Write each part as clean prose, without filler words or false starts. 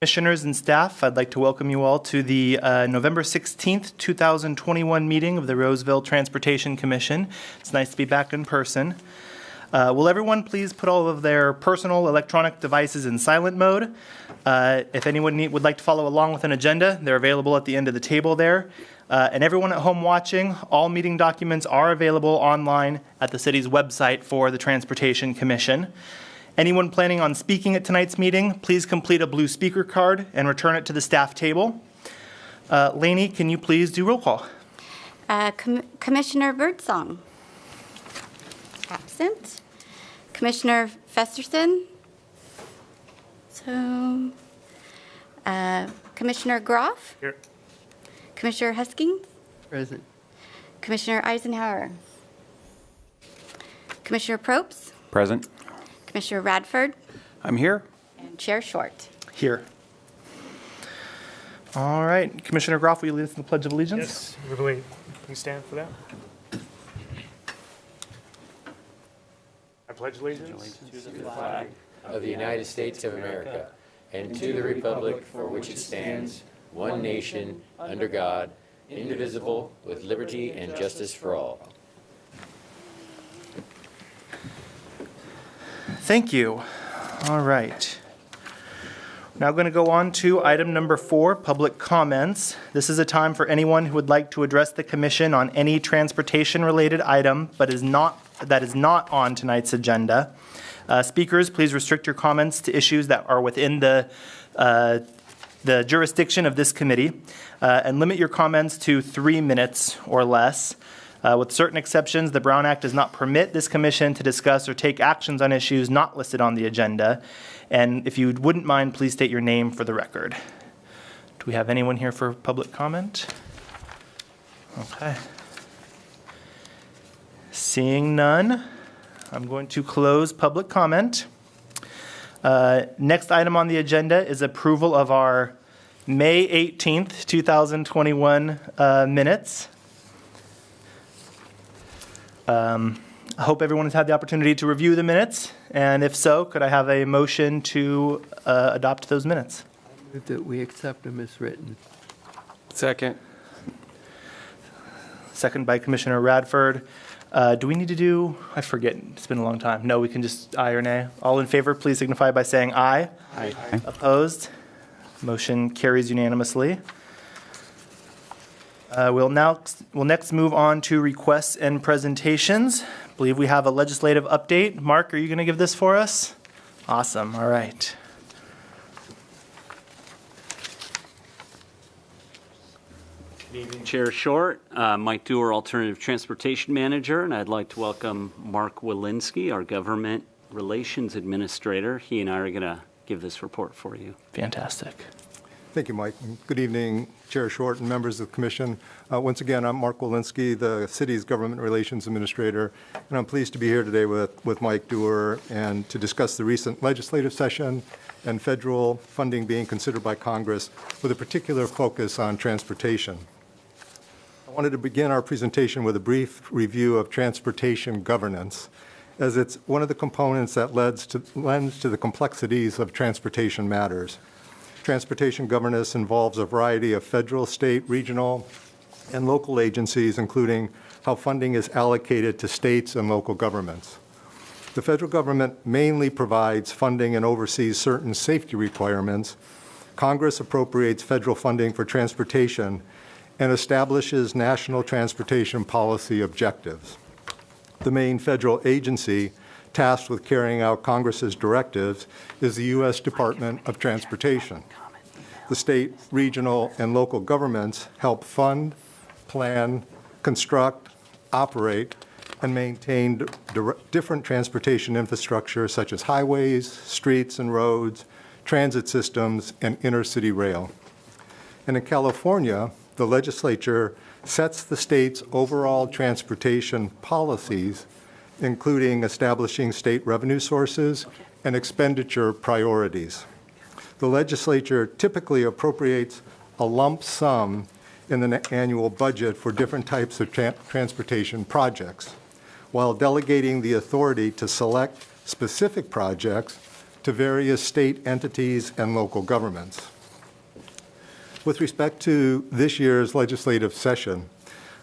Commissioners and staff, I'd like to welcome you all to the November 16th, 2021 meeting of the Roseville Transportation Commission. It's nice to be back in person. Will everyone please put all of their personal electronic devices in silent mode? If anyone would like to follow along with an agenda, they're available at the end of the table there. And everyone at home watching, all meeting documents are available online at the city's website for the Transportation Commission. Anyone planning on speaking at tonight's meeting, please complete a blue speaker card and return it to the staff table. Lainey, can you please do roll call? Commissioner Birdsong. Absent. Commissioner Festerson. So, Commissioner Groff. Here. Commissioner Huskins. Present. Commissioner Eisenhower. Commissioner Probst. Present. Commissioner Radford. I'm here. And Chair Short. Here. All right. Commissioner Groff, will you lead us in the Pledge of Allegiance? Yes, everybody, can you stand for that? I pledge allegiance to the flag of the United States of America and to the republic for which it stands, one nation, under God, indivisible, with liberty and justice for all. Thank you. All right. Now going to go on to item number 4, public comments. This is a time for anyone who would like to address the commission on any transportation-related item, but that is not on tonight's agenda. Speakers, please restrict your comments to issues that are within the jurisdiction of this committee, and limit your comments to 3 minutes or less. With certain exceptions, the Brown Act does not permit this commission to discuss or take actions on issues not listed on the agenda. And if you wouldn't mind, please state your name for the record. Do we have anyone here for public comment? Okay. Seeing none, I'm going to close public comment. Next item on the agenda is approval of our May 18th, 2021 minutes. I hope everyone has had the opportunity to review the minutes, and if so, could I have a motion to adopt those minutes? I move that we accept them as written. Second. Second by Commissioner Radford. Do we need to do, I forget, it's been a long time. No, we can just aye or nay. All in favor, please signify by saying aye. Aye. Opposed? Motion carries unanimously. We'll next move on to requests and presentations. I believe we have a legislative update. Mark, are you going to give this for us? Awesome. All right. Good evening, Chair Short. Mike Dewar, Alternative Transportation Manager, and I'd like to welcome Mark Walensky, our Government Relations Administrator. He and I are going to give this report for you. Fantastic. Thank you, Mike. Good evening, Chair Short and members of the Commission. Once again, I'm Mark Walensky, the city's Government Relations Administrator, and I'm pleased to be here today with Mike Dewar and to discuss the recent legislative session and federal funding being considered by Congress with a particular focus on transportation. I wanted to begin our presentation with a brief review of transportation governance, as it's one of the components that lends to the complexities of transportation matters. Transportation governance involves a variety of federal, state, regional, and local agencies, including how funding is allocated to states and local governments. The federal government mainly provides funding and oversees certain safety requirements. Congress appropriates federal funding for transportation and establishes national transportation policy objectives. The main federal agency tasked with carrying out Congress's directives is the U.S. Department of Transportation. The state, regional, and local governments help fund, plan, construct, operate, and maintain different transportation infrastructure such as highways, streets and roads, transit systems, and intercity rail. And in California, the legislature sets the state's overall transportation policies, including establishing state revenue sources and expenditure priorities. The legislature typically appropriates a lump sum in the annual budget for different types of transportation projects, while delegating the authority to select specific projects to to various state entities and local governments. With respect to this year's legislative session,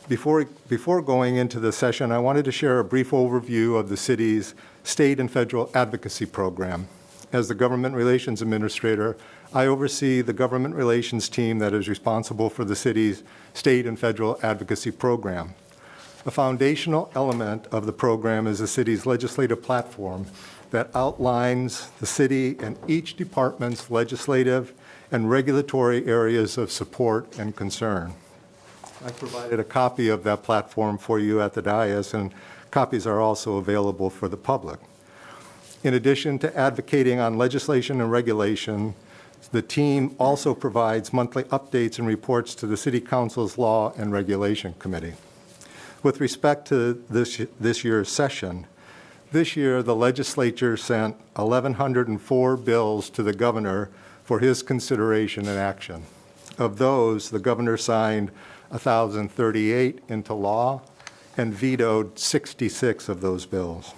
before going into the session, I wanted to share a brief overview of the city's state and federal advocacy program. As the Government Relations Administrator, I oversee the government relations team that is responsible for the city's state and federal advocacy program. A foundational element of the program is the city's legislative platform that outlines the city and each department's legislative and regulatory areas of support and concern. I provided a copy of that platform for you at the dais, and copies are also available for the public. In addition to advocating on legislation and regulation, the team also provides monthly updates and reports to the City Council's Law and Regulation Committee. With respect to this year's session, this year the legislature sent 1,104 bills to the governor for his consideration and action. Of those, the governor signed 1,038 into law and vetoed 66 of those bills.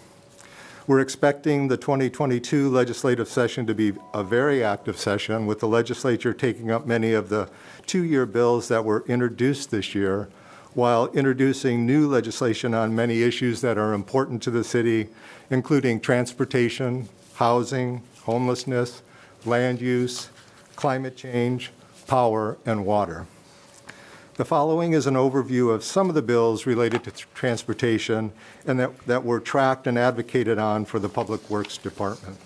We're expecting the 2022 legislative session to be a very active session, with the legislature taking up many of the two-year bills that were introduced this year, while introducing new legislation on many issues that are important to the city, including transportation, housing, homelessness, land use, climate change, power, and water. The following is an overview of some of the bills related to transportation and that were tracked and advocated on for the Public Works Department.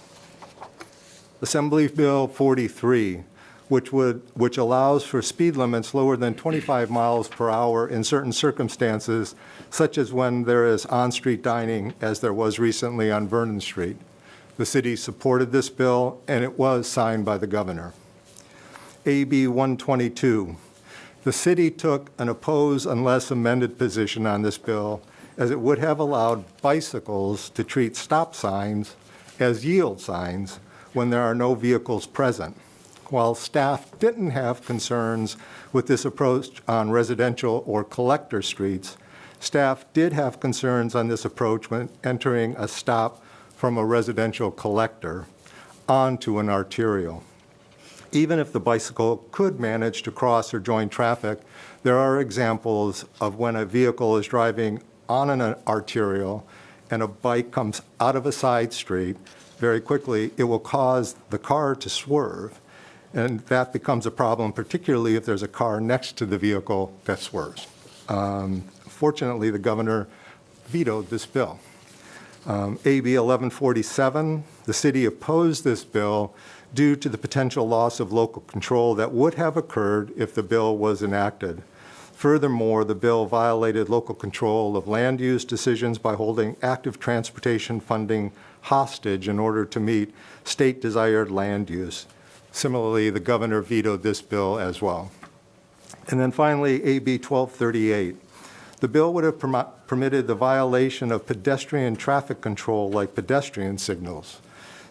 Assembly Bill 43, which allows for speed limits lower than 25 miles per hour in certain circumstances, such as when there is on-street dining, as there was recently on Vernon Street. The city supported this bill, and it was signed by the governor. AB 122. The city took an oppose unless amended position on this bill, as it would have allowed bicycles to treat stop signs as yield signs when there are no vehicles present. While staff didn't have concerns with this approach on residential or collector streets, staff did have concerns on this approach when entering a stop from a residential collector onto an arterial. Even if the bicycle could manage to cross or join traffic, there are examples of when a vehicle is driving on an arterial and a bike comes out of a side street, very quickly it will cause the car to swerve, and that becomes a problem, particularly if there's a car next to the vehicle that swerves. Fortunately, the governor vetoed this bill. AB 1147, the city opposed this bill due to the potential loss of local control that would have occurred if the bill was enacted. Furthermore, the bill violated local control of land use decisions by holding active transportation funding hostage in order to meet state-desired land use. Similarly, the governor vetoed this bill as well. And then finally, AB 1238. The bill would have permitted the violation of pedestrian traffic control like pedestrian signals.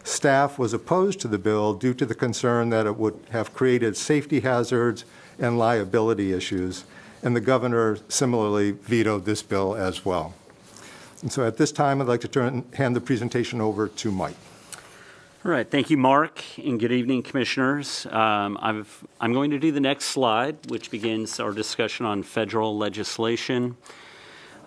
Staff was opposed to the bill due to the concern that it would have created safety hazards and liability issues, and the governor similarly vetoed this bill as well. And so at this time, I'd like to hand the presentation over to Mike. All right, thank you, Mark, and good evening, commissioners. I'm going to do the next slide, which begins our discussion on federal legislation.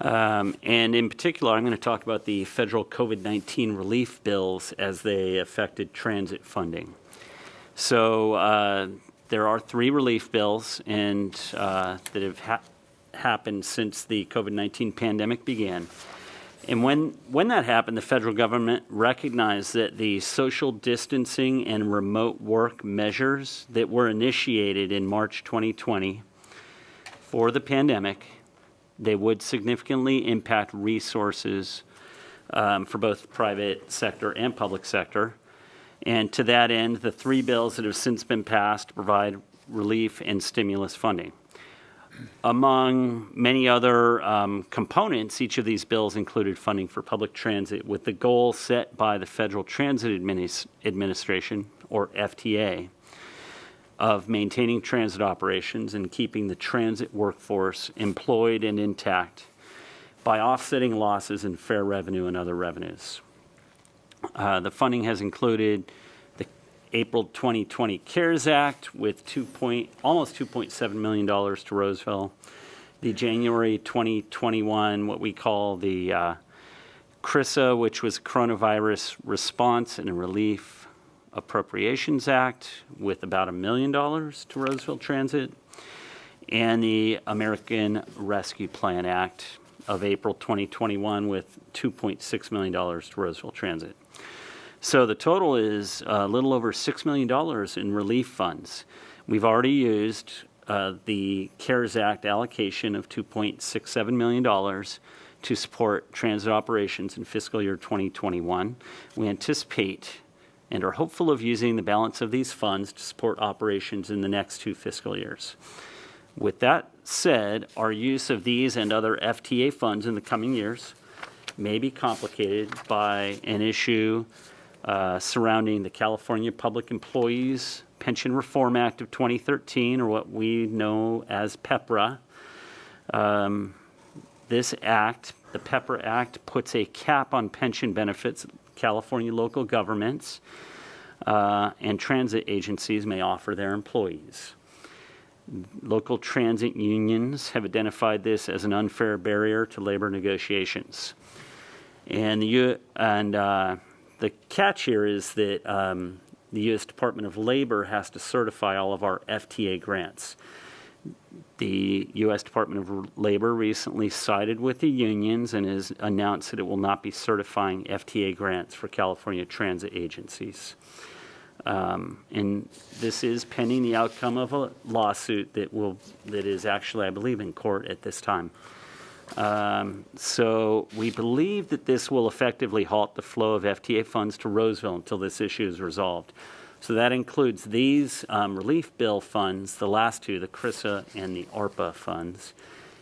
And in particular, I'm going to talk about the federal COVID-19 relief bills as they affected transit funding. So there are 3 relief bills and that have happened since the COVID-19 pandemic began. And when that happened, the federal government recognized that the social distancing and remote work measures that were initiated in March 2020 for the pandemic, they would significantly impact resources for both private sector and public sector. And to that end, the 3 bills that have since been passed provide relief and stimulus funding. Among many other components, each of these bills included funding for public transit with the goal set by the Federal Transit Administration, or FTA, of maintaining transit operations and keeping the transit workforce employed and intact by offsetting losses in fare revenue and other revenues. The funding has included April 2020 CARES Act with almost $2.7 million to Roseville. The January 2021, what we call the CRISA, which was Coronavirus Response and Relief Appropriations Act, with about $1 million to Roseville Transit, and the American Rescue Plan Act of April 2021 with $2.6 million to Roseville Transit. So the total is a little over $6 million in relief funds. We've already used the CARES Act allocation of $2.67 million to support transit operations in fiscal year 2021. We anticipate and are hopeful of using the balance of these funds to support operations in the next 2 fiscal years. With that said, our use of these and other FTA funds in the coming years may be complicated by an issue surrounding the California Public Employees Pension Reform Act of 2013, or what we know as PEPRA. This act, the PEPRA Act, puts a cap on pension benefits California local governments and transit agencies may offer their employees. Local transit unions have identified this as an unfair barrier to labor negotiations. And the catch here is that the U.S. Department of Labor has to certify all of our FTA grants. The U.S. Department of Labor recently sided with the unions and has announced that it will not be certifying FTA grants for California transit agencies. And this is pending the outcome of a lawsuit that is actually, I believe, in court at this time. So we believe that this will effectively halt the flow of FTA funds to Roseville until this issue is resolved. So that includes these relief bill funds, the last two, the CRISA and the ARPA funds.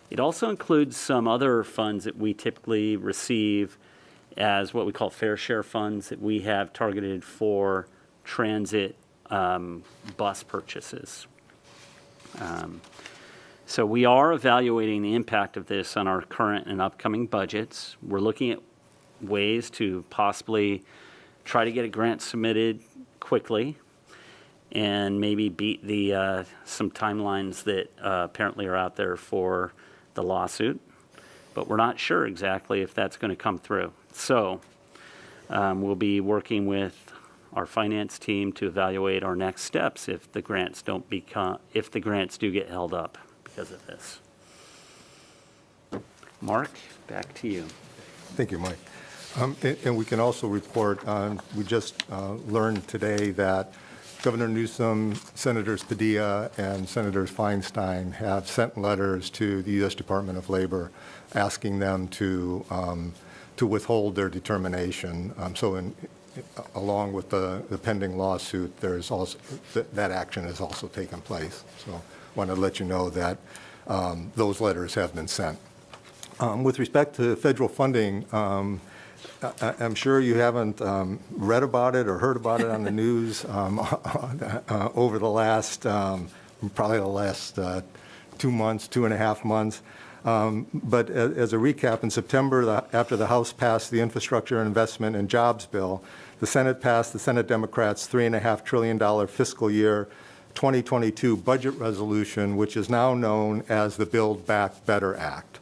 It also includes some other funds that we typically receive as what we call fair share funds that we have targeted for transit bus purchases. So we are evaluating the impact of this on our current and upcoming budgets. We're looking at ways to possibly try to get a grant submitted quickly and maybe beat the some timelines that apparently are out there for the lawsuit. But we're not sure exactly if that's going to come through. So we'll be working with our finance team to evaluate our next steps if the grants do get held up because of this. Mark, back to you. Thank you, Mike. And we can also report, we just learned today that Governor Newsom, Senators Padilla, and Senators Feinstein have sent letters to the U.S. Department of Labor asking them to withhold their determination. Along with the pending lawsuit, there's also that action has also taken place. So I want to let you know that those letters have been sent. With respect to federal funding, I'm sure you haven't read about it or heard about it on the news over the last, probably the last 2 months, 2.5 months. But as a recap, in September, after the House passed the Infrastructure Investment and Jobs Bill, the Senate passed the Senate Democrats' $3.5 trillion fiscal year 2022 budget resolution, which is now known as the Build Back Better Act.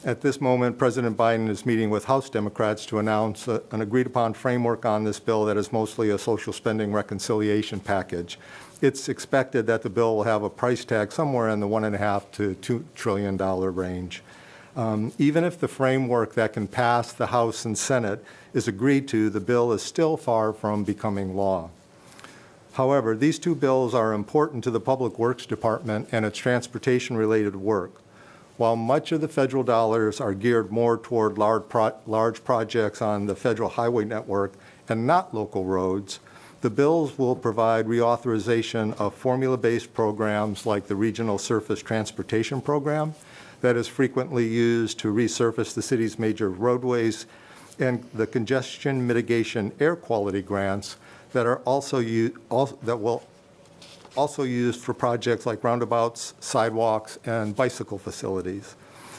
At this moment, President Biden is meeting with House Democrats to announce an agreed-upon framework on this bill that is mostly a social spending reconciliation package. It's expected that the bill will have a price tag somewhere in the $1.5 to $2 trillion range. Even if the framework that can pass the House and Senate is agreed to, the bill is still far from becoming law. However, these two bills are important to the Public Works Department and its transportation-related work. While much of the federal dollars are geared more toward large projects on the federal highway network and not local roads, the bills will provide reauthorization of formula-based programs like the Regional Surface Transportation Program that is frequently used to resurface the city's major roadways, and the Congestion Mitigation Air Quality Grants that are also used for projects like roundabouts, sidewalks, and bicycle facilities.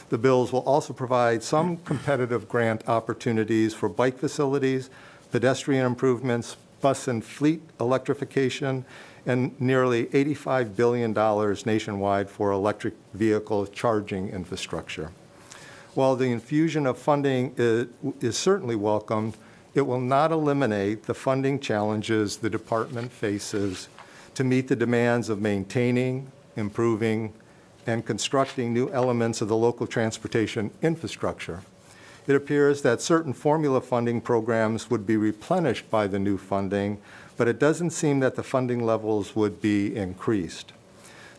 The bills will also provide some competitive grant opportunities for bike facilities, pedestrian improvements, bus and fleet electrification, and nearly $85 billion nationwide for electric vehicle charging infrastructure. While the infusion of funding is certainly welcomed, it will not eliminate the funding challenges the department faces to meet the demands of maintaining, improving, and constructing new elements of the local transportation infrastructure. It appears that certain formula funding programs would be replenished by the new funding, but it doesn't seem that the funding levels would be increased.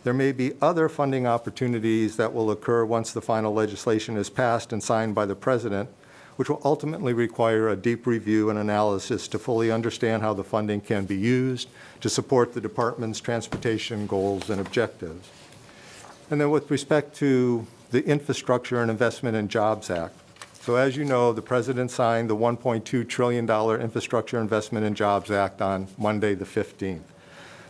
There may be other funding opportunities that will occur once the final legislation is passed and signed by the President, which will ultimately require a deep review and analysis to fully understand how the funding can be used to support the department's transportation goals and objectives. And then with respect to the Infrastructure and Investment in Jobs Act, so as you know, the President signed the $1.2 trillion Infrastructure Investment in Jobs Act on Monday the 15th.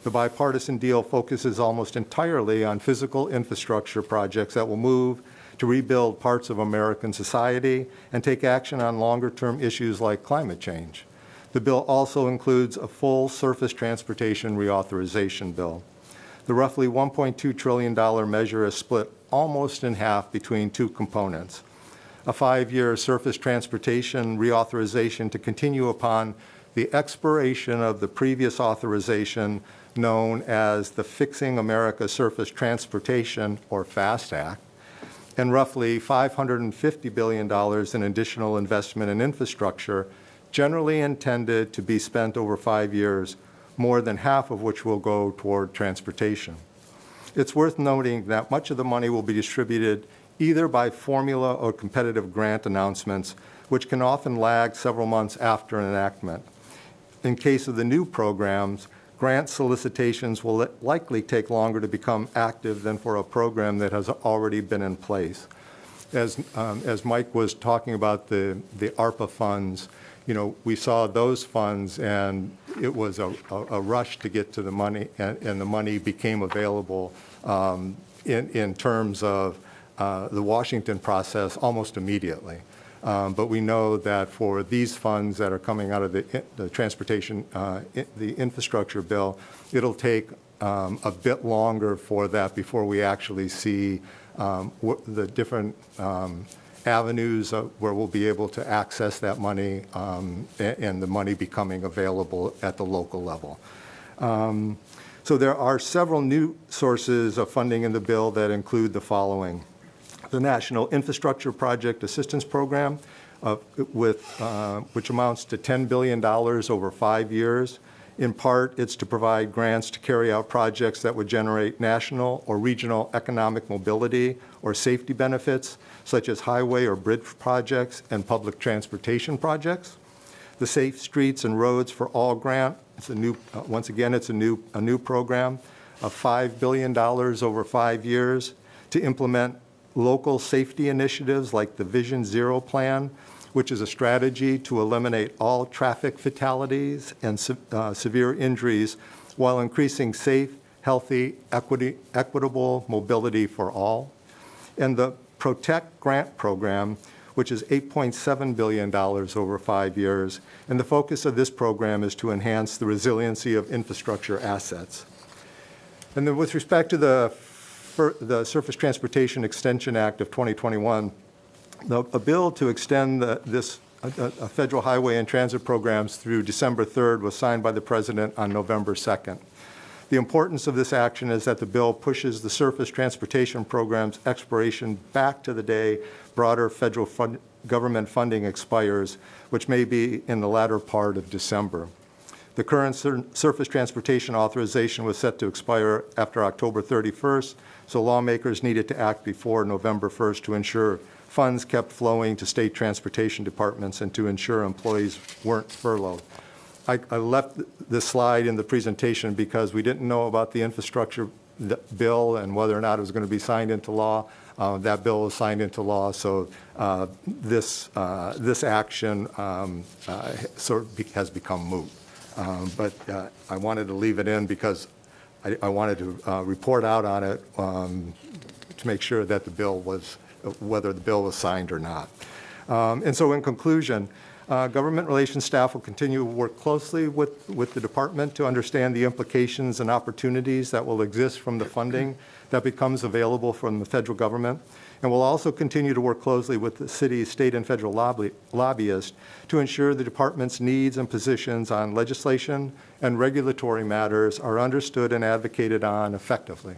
The bipartisan deal focuses almost entirely on physical infrastructure projects that will move to rebuild parts of American society and take action on longer-term issues like climate change. The bill also includes a full surface transportation reauthorization bill. The roughly $1.2 trillion measure is split almost in half between two components: a 5-year surface transportation reauthorization to continue upon the expiration of the previous authorization known as the Fixing America Surface Transportation, or FAST Act, and roughly $550 billion in additional investment in infrastructure, generally intended to be spent over 5 years, more than half of which will go toward transportation. It's worth noting that much of the money will be distributed either by formula or competitive grant announcements, which can often lag several months after enactment. In case of the new programs, grant solicitations will likely take longer to become active than for a program that has already been in place. As Mike was talking about the ARPA funds, you know, we saw those funds and it was a rush to get to the money, and the money became available in terms of the Washington process almost immediately. But we know that for these funds that are coming out of the transportation, the infrastructure bill, it'll take a bit longer for that before we actually see the different avenues where we'll be able to access that money and the money becoming available at the local level. So there are several new sources of funding in the bill that include the following: the National Infrastructure Project Assistance Program, which amounts to $10 billion over 5 years. In part, it's to provide grants to carry out projects that would generate national or regional economic mobility or safety benefits, such as highway or bridge projects and public transportation projects. The Safe Streets and Roads for All grant, it's a new, once again, it's a new program of $5 billion over 5 years to implement local safety initiatives like the Vision Zero plan, which is a strategy to eliminate all traffic fatalities and severe injuries while increasing safe, healthy, equitable mobility for all. And the Protect Grant Program, which is $8.7 billion over 5 years. And the focus of this program is to enhance the resiliency of infrastructure assets. And then with respect to the Surface Transportation Extension Act of 2021, a bill to extend this federal highway and transit programs through December 3rd was signed by the President on November 2nd. The importance of this action is that the bill pushes the surface transportation program's expiration back to the day broader federal government funding expires, which may be in the latter part of December. The current surface transportation authorization was set to expire after October 31st, so lawmakers needed to act before November 1st to ensure funds kept flowing to state transportation departments and to ensure employees weren't furloughed. I left this slide in the presentation because we didn't know about the infrastructure bill and whether or not it was going to be signed into law. That bill was signed into law, so this action sort of has become moot. But I wanted to leave it in because I wanted to report out on it to make sure that the bill was, whether the bill was signed or not. And so in conclusion, Government relations staff will continue to work closely with the department to understand the implications and opportunities that will exist from the funding that becomes available from the federal government. And we'll also continue to work closely with the city's state and federal lobbyists to ensure the department's needs and positions on legislation and regulatory matters are understood and advocated on effectively.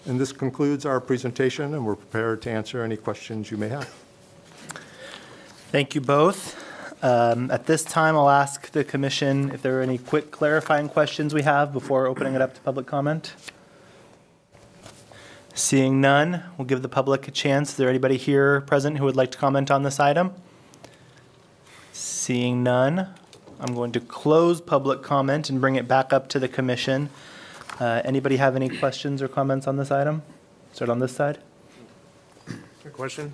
And this concludes our presentation, and we're prepared to answer any questions you may have. Thank you both. At this time, I'll ask the commission if there are any quick clarifying questions we have before opening it up to public comment. Seeing none, we'll give the public a chance. Is there anybody here present who would like to comment on this item? Seeing none, I'm going to close public comment and bring it back up to the commission. Anybody have any questions or comments on this item? Start on this side. Question?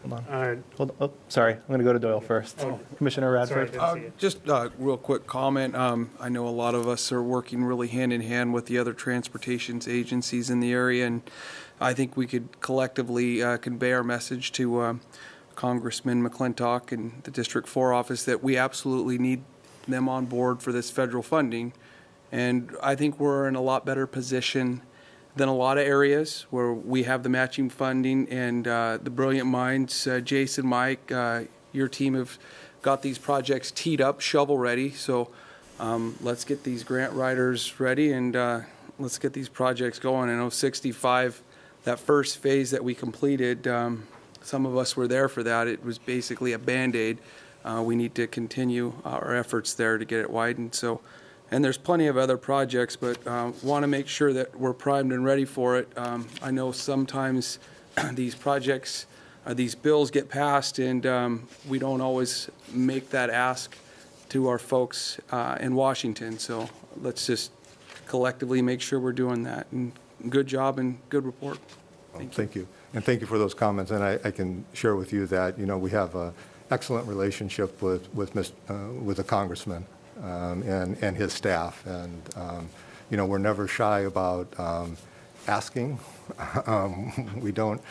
Sorry, I'm going to go to Doyle first. Commissioner Sorry, I Radford. didn't see it. Just a real quick comment. I know a lot of us are working really hand in hand with the other transportation agencies in the area, and I think we could collectively convey our message to Congressman McClintock and the District 4 office that we absolutely need them on board for this federal funding. And I think we're in a lot better position than a lot of areas where we have the matching funding and the brilliant minds, Jason, Mike, your team have got these projects teed up, shovel ready. So let's get these grant writers ready and let's get these projects going. I know 65, that first phase that we completed, some of us were there for that. It was basically a Band-Aid. We need to continue our efforts there to get it widened. So. And there's plenty of other projects, but want to make sure that we're primed and ready for it. I know sometimes these projects, these bills get passed, and we don't always make that ask to our folks in Washington. So let's just collectively make sure we're doing that. And good job and good report. Thank you. And thank you for those comments. And I can share with you that, we have an excellent relationship with the congressman. And his staff. And, we're never shy about asking. We don't,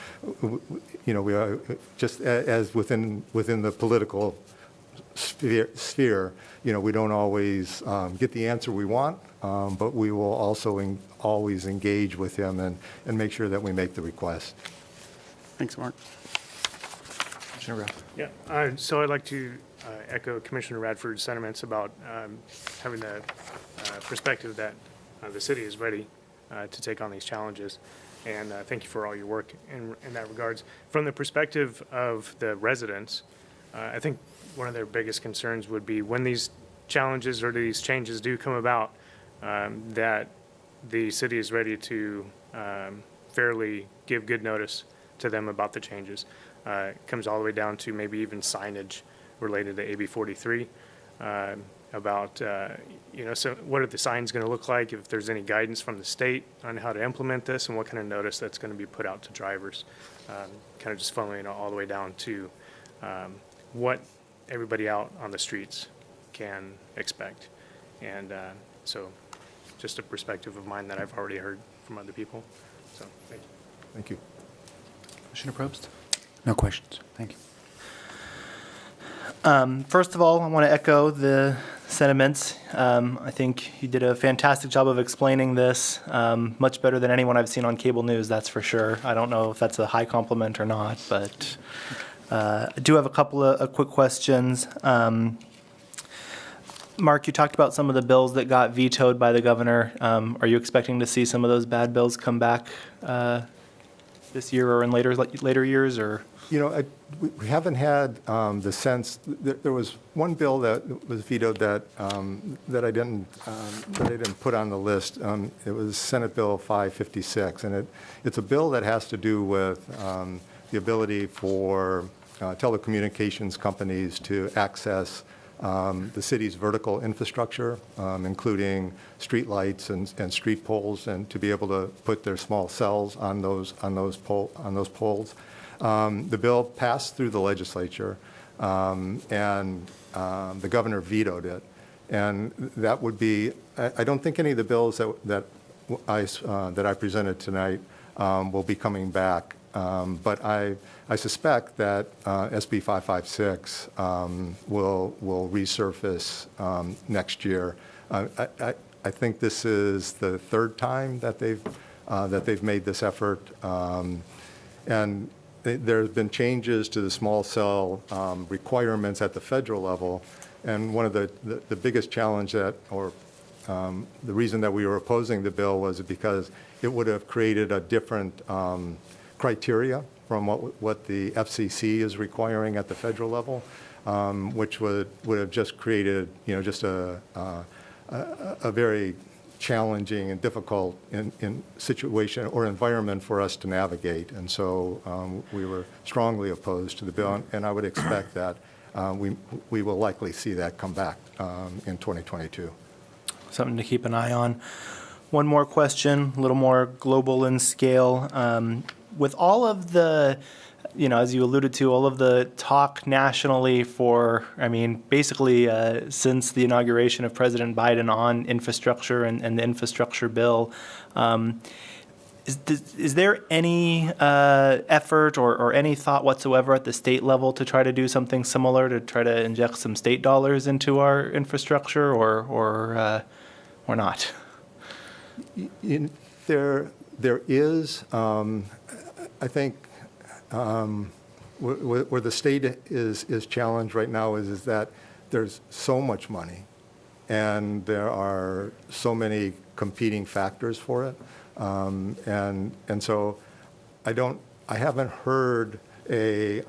we are just as within the political sphere, we don't always get the answer we want, but we will also always engage with him and make sure that we make the request. Thanks, Mark. Commissioner Ruff. Yeah, so I'd like to echo Commissioner Radford's sentiments about having the perspective that the city is ready to take on these challenges. And thank you for all your work in that regards. From the perspective of the residents, I think one of their biggest concerns would be when these challenges or these changes do come about, that the city is ready to fairly give good notice to them about the changes. It comes all the way down to maybe even signage related to AB 43 about, so what are the signs going to look like, if there's any guidance from the state on how to implement this, and what kind of notice that's going to be put out to drivers, kind of just following all the way down to what everybody out on the streets can expect. And so just a perspective of mine that I've already heard from other people. So thank you. Thank you. Commissioner Probst. No questions. Thank you. First of all, I want to echo the sentiments. I think you did a fantastic job of explaining this, much better than anyone I've seen on cable news, that's for sure. I don't know if that's a high compliment or not, but I do have a couple of quick questions. Mark, you talked about some of the bills that got vetoed by the governor. Are you expecting to see some of those bad bills come back this year or in later years, or? We haven't had the sense. There was one bill that was vetoed that I didn't put on the list. It was Senate Bill 556, and it's a bill that has to do with the ability for telecommunications companies to access the city's vertical infrastructure, including street lights and street poles, and to be able to put their small cells on those poles. The bill passed through the legislature, and the governor vetoed it. And that would be, I don't think any of the bills that I presented tonight will be coming back But I suspect that SB 556 will resurface next year. I think this is the third time that they've made this effort, and there's been changes to the small cell requirements at the federal level. And one of the biggest challenge the reason that we were opposing the bill was because it would have created a different criteria from what the FCC is requiring at the federal level, which would have just created, just a very challenging and difficult in situation or environment for us to navigate. And so we were strongly opposed to the bill, and I would expect that we will likely see that come back in 2022. Something to keep an eye on. One more question, a little more global in scale. With all of the, as you alluded to, all of the talk nationally basically since the inauguration of President Biden on infrastructure and the infrastructure bill, is there any effort or any thought whatsoever at the state level to try to do something similar, to try to inject some state dollars into our infrastructure, or not? There is, I think, where the state is challenged right now is that there's so much money, and there are so many competing factors for it, and so I haven't heard a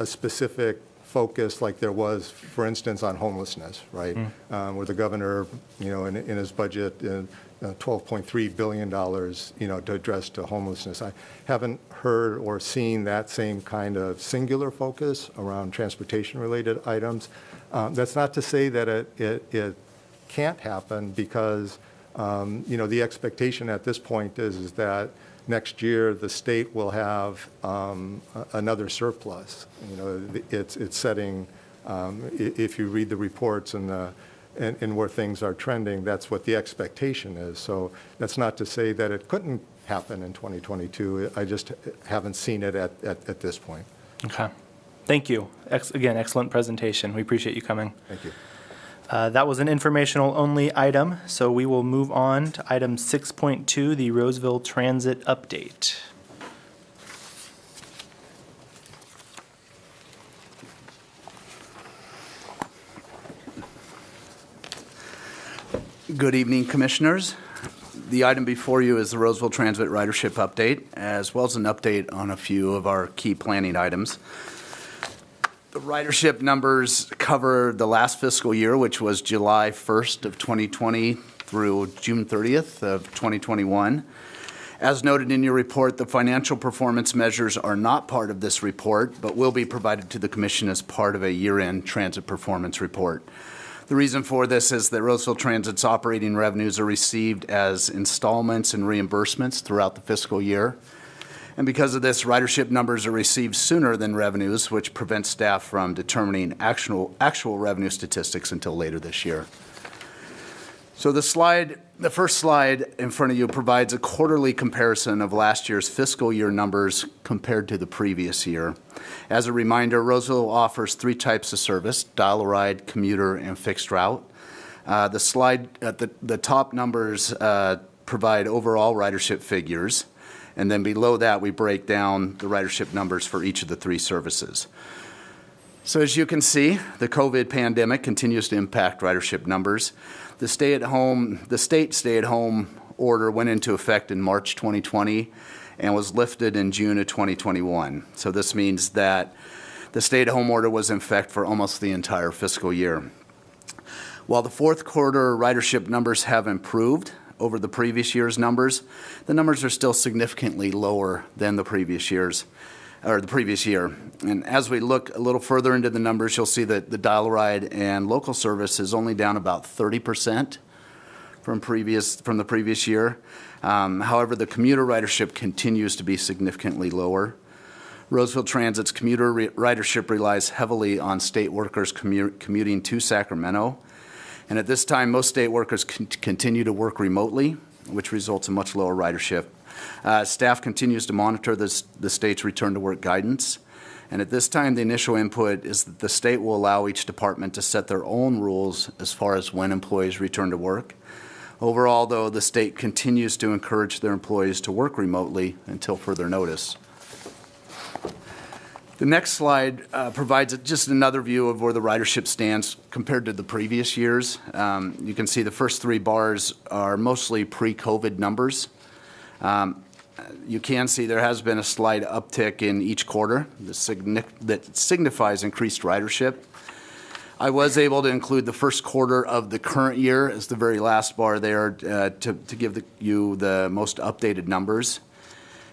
specific focus like there was, for instance, on homelessness, right? Where the governor, in his budget, $12.3 billion, to address to homelessness. I haven't heard or seen that same kind of singular focus around transportation-related items. That's not to say that it can't happen, because, the expectation at this point is that next year the state will have another surplus. It's setting, if you read the reports and where things are trending, that's what the expectation is. So that's not to say that it couldn't happen in 2022. I just haven't seen it at this point. Okay. Thank you. Again, excellent presentation. We appreciate you coming. Thank you. That was an informational only item, so we will move on to item 6.2, the Roseville Transit update. Good evening, Commissioners. The item before you is the Roseville Transit Ridership update, as well as an update on a few of our key planning items. The ridership numbers cover the last fiscal year, which was July 1st of 2020 through June 30th of 2021. As noted in your report, the financial performance measures are not part of this report, but will be provided to the Commission as part of a year-end transit performance report. The reason for this is that Roseville Transit's operating revenues are received as installments and reimbursements throughout the fiscal year. And because of this, ridership numbers are received sooner than revenues, which prevents staff from determining actual revenue statistics until later this year. So the first slide in front of you provides a quarterly comparison of last year's fiscal year numbers compared to the previous year. As a reminder, Roseville offers three types of service: dial-a-ride, commuter, and fixed route. The slide at the top numbers provide overall ridership figures, and then below that we break down the ridership numbers for each of the three services. So as you can see, the COVID pandemic continues to impact ridership numbers. The state stay-at-home order went into effect in March 2020 and was lifted in June of 2021. So this means that the stay-at-home order was in effect for almost the entire fiscal year. While the fourth quarter ridership numbers have improved over the previous year's numbers, the numbers are still significantly lower than the previous year. And as we look a little further into the numbers, you'll see that the dial-a-ride and local service is only down about 30% from the previous year. However, the commuter ridership continues to be significantly lower. Roseville Transit's commuter ridership relies heavily on state workers commuting to Sacramento. And at this time, most state workers continue to work remotely, which results in much lower ridership Staff continues to monitor the state's return to work guidance. And at this time, the initial input is that the state will allow each department to set their own rules as far as when employees return to work. Overall, though, the state continues to encourage their employees to work remotely until further notice. The next slide provides just another view of where the ridership stands compared to the previous years. You can see the first three bars are mostly pre-COVID numbers. You can see there has been a slight uptick in each quarter that signifies increased ridership. I was able to include the first quarter of the current year as the very last bar there to give you the most updated numbers.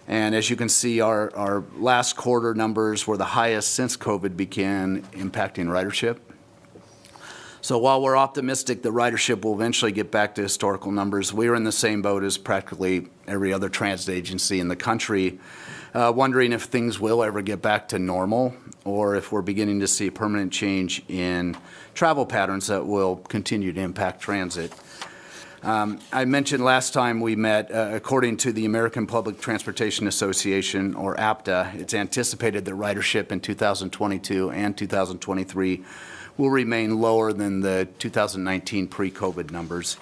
And as you can see, our last quarter numbers were the highest since COVID began impacting ridership. So while we're optimistic that ridership will eventually get back to historical numbers, we are in the same boat as practically every other transit agency in the country, wondering if things will ever get back to normal or if we're beginning to see a permanent change in travel patterns that will continue to impact transit. I mentioned last time we met, according to the American Public Transportation Association, or APTA, it's anticipated that ridership in 2022 and 2023 will remain lower than the 2019 pre-COVID numbers.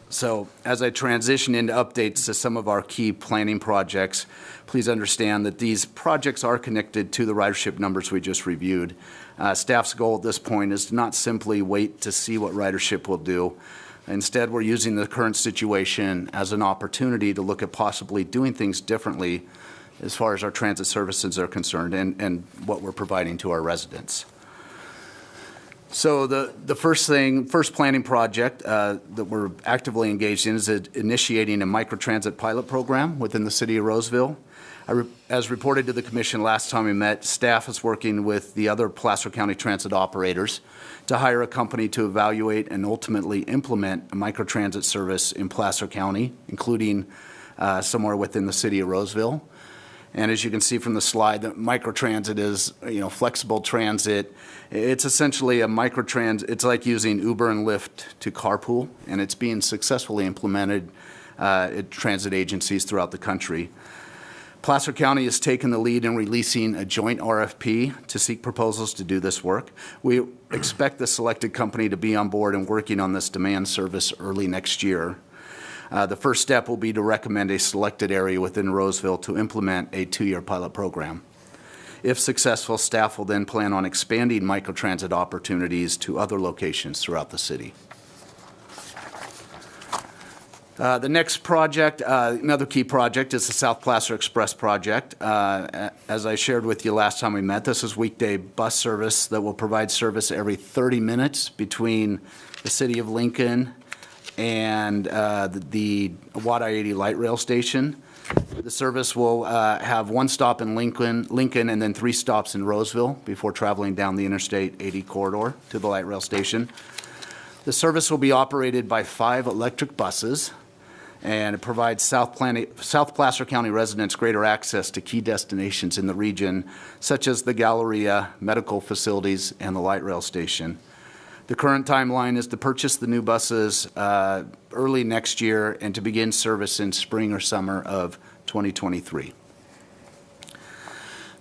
So as I transition into updates to some of our key planning projects, please understand that these projects are connected to the ridership numbers we just reviewed. Staff's goal at this point is to not simply wait to see what ridership will do. Instead, we're using the current situation as an opportunity to look at possibly doing things differently as far as our transit services are concerned and what we're providing to our residents. So the first planning project that we're actively engaged in is initiating a microtransit pilot program within the city of Roseville. As reported to the commission last time we met, staff is working with the other Placer County transit operators to hire a company to evaluate and ultimately implement a microtransit service in Placer County, including somewhere within the city of Roseville. And as you can see from the slide, the microtransit is, flexible transit. It's essentially a microtransit. It's like using Uber and Lyft to carpool, and it's being successfully implemented at transit agencies throughout the country. Placer County has taken the lead in releasing a joint RFP to seek proposals to do this work. We expect the selected company to be on board and working on this demand service early next year. The first step will be to recommend a selected area within Roseville to implement a 2-year pilot program. If successful, staff will then plan on expanding microtransit opportunities to other locations throughout the city. The next project, another key project, is the South Placer Express project. As I shared with you last time we met, this is weekday bus service that will provide service every 30 minutes between the city of Lincoln and the Watt I-80 light rail station. The service will have one stop in Lincoln, and then 3 stops in Roseville before traveling down the Interstate 80 corridor to the light rail station. The service will be operated by 5 electric buses, and it provides South Placer County residents greater access to key destinations in the region, such as the Galleria, medical facilities, and the light rail station. The current timeline is to purchase the new buses early next year and to begin service in spring or summer of 2023.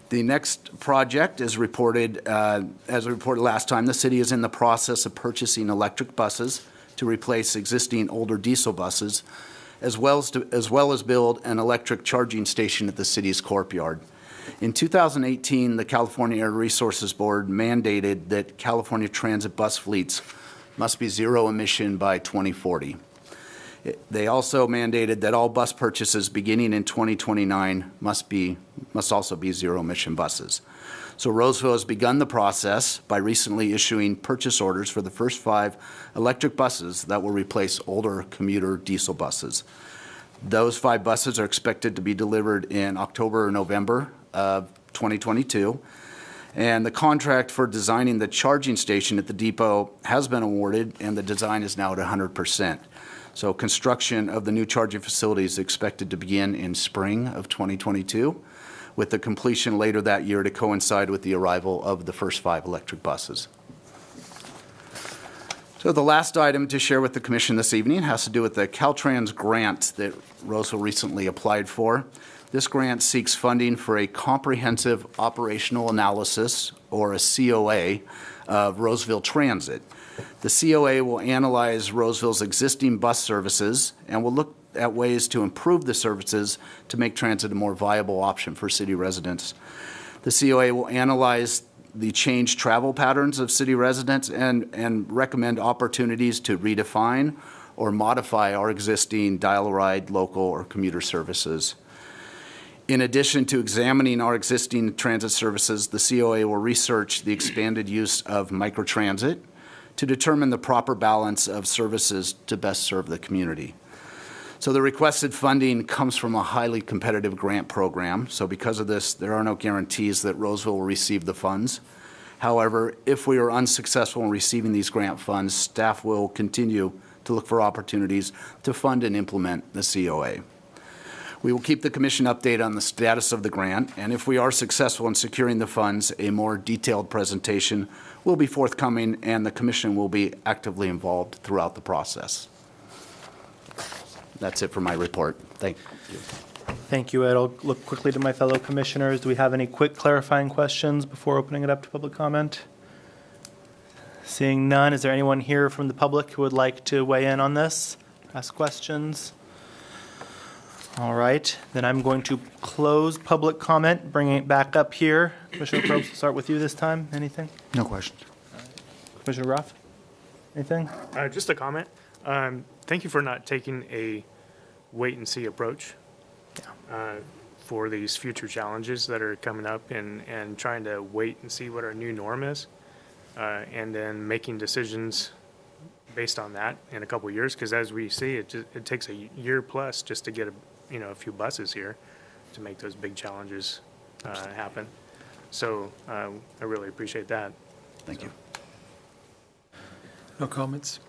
The next project is reported, as reported last time, the city is in the process of purchasing electric buses to replace existing older diesel buses, as well as build an electric charging station at the city's courtyard. In 2018, the California Air Resources Board mandated that California transit bus fleets must be zero emission by 2040. They also mandated that all bus purchases beginning in 2029 must also be zero emission buses. So Roseville has begun the process by recently issuing purchase orders for the first 5 electric buses that will replace older commuter diesel buses. Those 5 buses are expected to be delivered in October or November of 2022. And the contract for designing the charging station at the depot has been awarded, and the design is now at 100%. So construction of the new charging facility is expected to begin in spring of 2022, with the completion later that year to coincide with the arrival of the first 5 electric buses. So the last item to share with the commission this evening has to do with the Caltrans grant that Roseville recently applied for. This grant seeks funding for a comprehensive operational analysis, or a COA, of Roseville Transit. The COA will analyze Roseville's existing bus services and will look at ways to improve the services to make transit a more viable option for city residents. The COA will analyze the changed travel patterns of city residents and recommend opportunities to redefine or modify our existing dial-a-ride, local, or commuter services. In addition to examining our existing transit services, the COA will research the expanded use of microtransit to determine the proper balance of services to best serve the community. So the requested funding comes from a highly competitive grant program. So because of this, there are no guarantees that Roseville will receive the funds. However, if we are unsuccessful in receiving these grant funds, staff will continue to look for opportunities to fund and implement the COA. We will keep the commission updated on the status of the grant, and if we are successful in securing the funds, a more detailed presentation will be forthcoming, and the commission will be actively involved throughout the process. That's it for my report. Thank you. Thank you, Ed. I'll look quickly to my fellow commissioners. Do we have any quick clarifying questions before opening it up to public comment? Seeing none, is there anyone here from the public who would like to weigh in on this, ask questions? All right, then I'm going to close public comment, bringing it back up here. Commissioner Probst, we'll start with you this time. Anything? No questions. Commissioner Ruff? Anything? Just a comment. Thank you for not taking a wait-and-see approach for these future challenges that are coming up, and trying to wait and see what our new norm is, and then making decisions based on that in a couple of years. Because as we see, it takes a year plus just to get a few buses here to make those big challenges happen. So I really appreciate that. Thank you. No comments?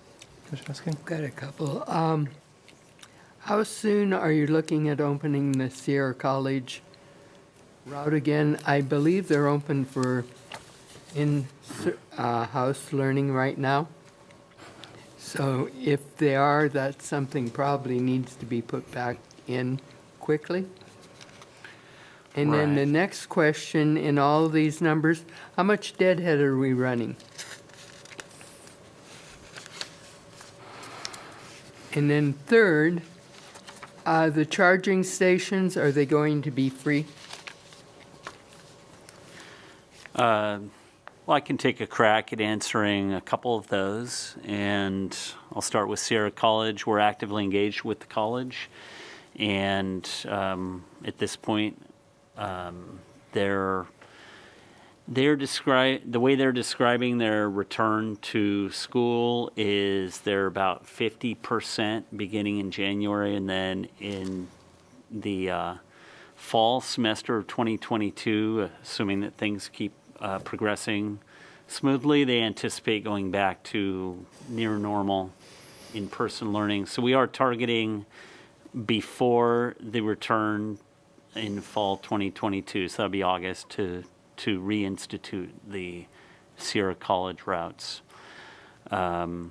Commissioner Eskin? Got a couple. How soon are you looking at opening the Sierra College route again? I believe they're open for in-house learning right now. So if they are, that's something probably needs to be put back in quickly. And then the next question in all of these numbers, how much deadhead are we running? And then third, the charging stations, are they going to be free? Well, I can take a crack at answering a couple of those, and I'll start with Sierra College. We're actively engaged with the college, and at this point, the way they're describing their return to school is they're about 50% beginning in January, and then in the fall semester of 2022, assuming that things keep progressing smoothly, they anticipate going back to near normal in-person learning. So we are targeting before the return in fall 2022, so that'll be August, to reinstitute the Sierra College routes. So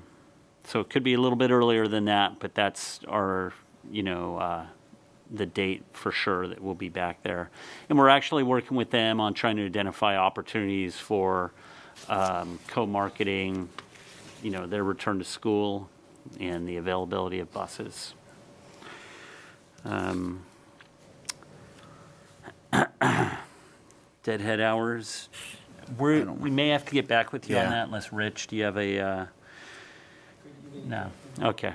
it could be a little bit earlier than that, but that's our, the date for sure that we'll be back there. And we're actually working with them on trying to identify opportunities for co-marketing, their return to school and the availability of buses. Deadhead hours. We may have to get back with you on that, unless Rich, do you have a? No. Okay.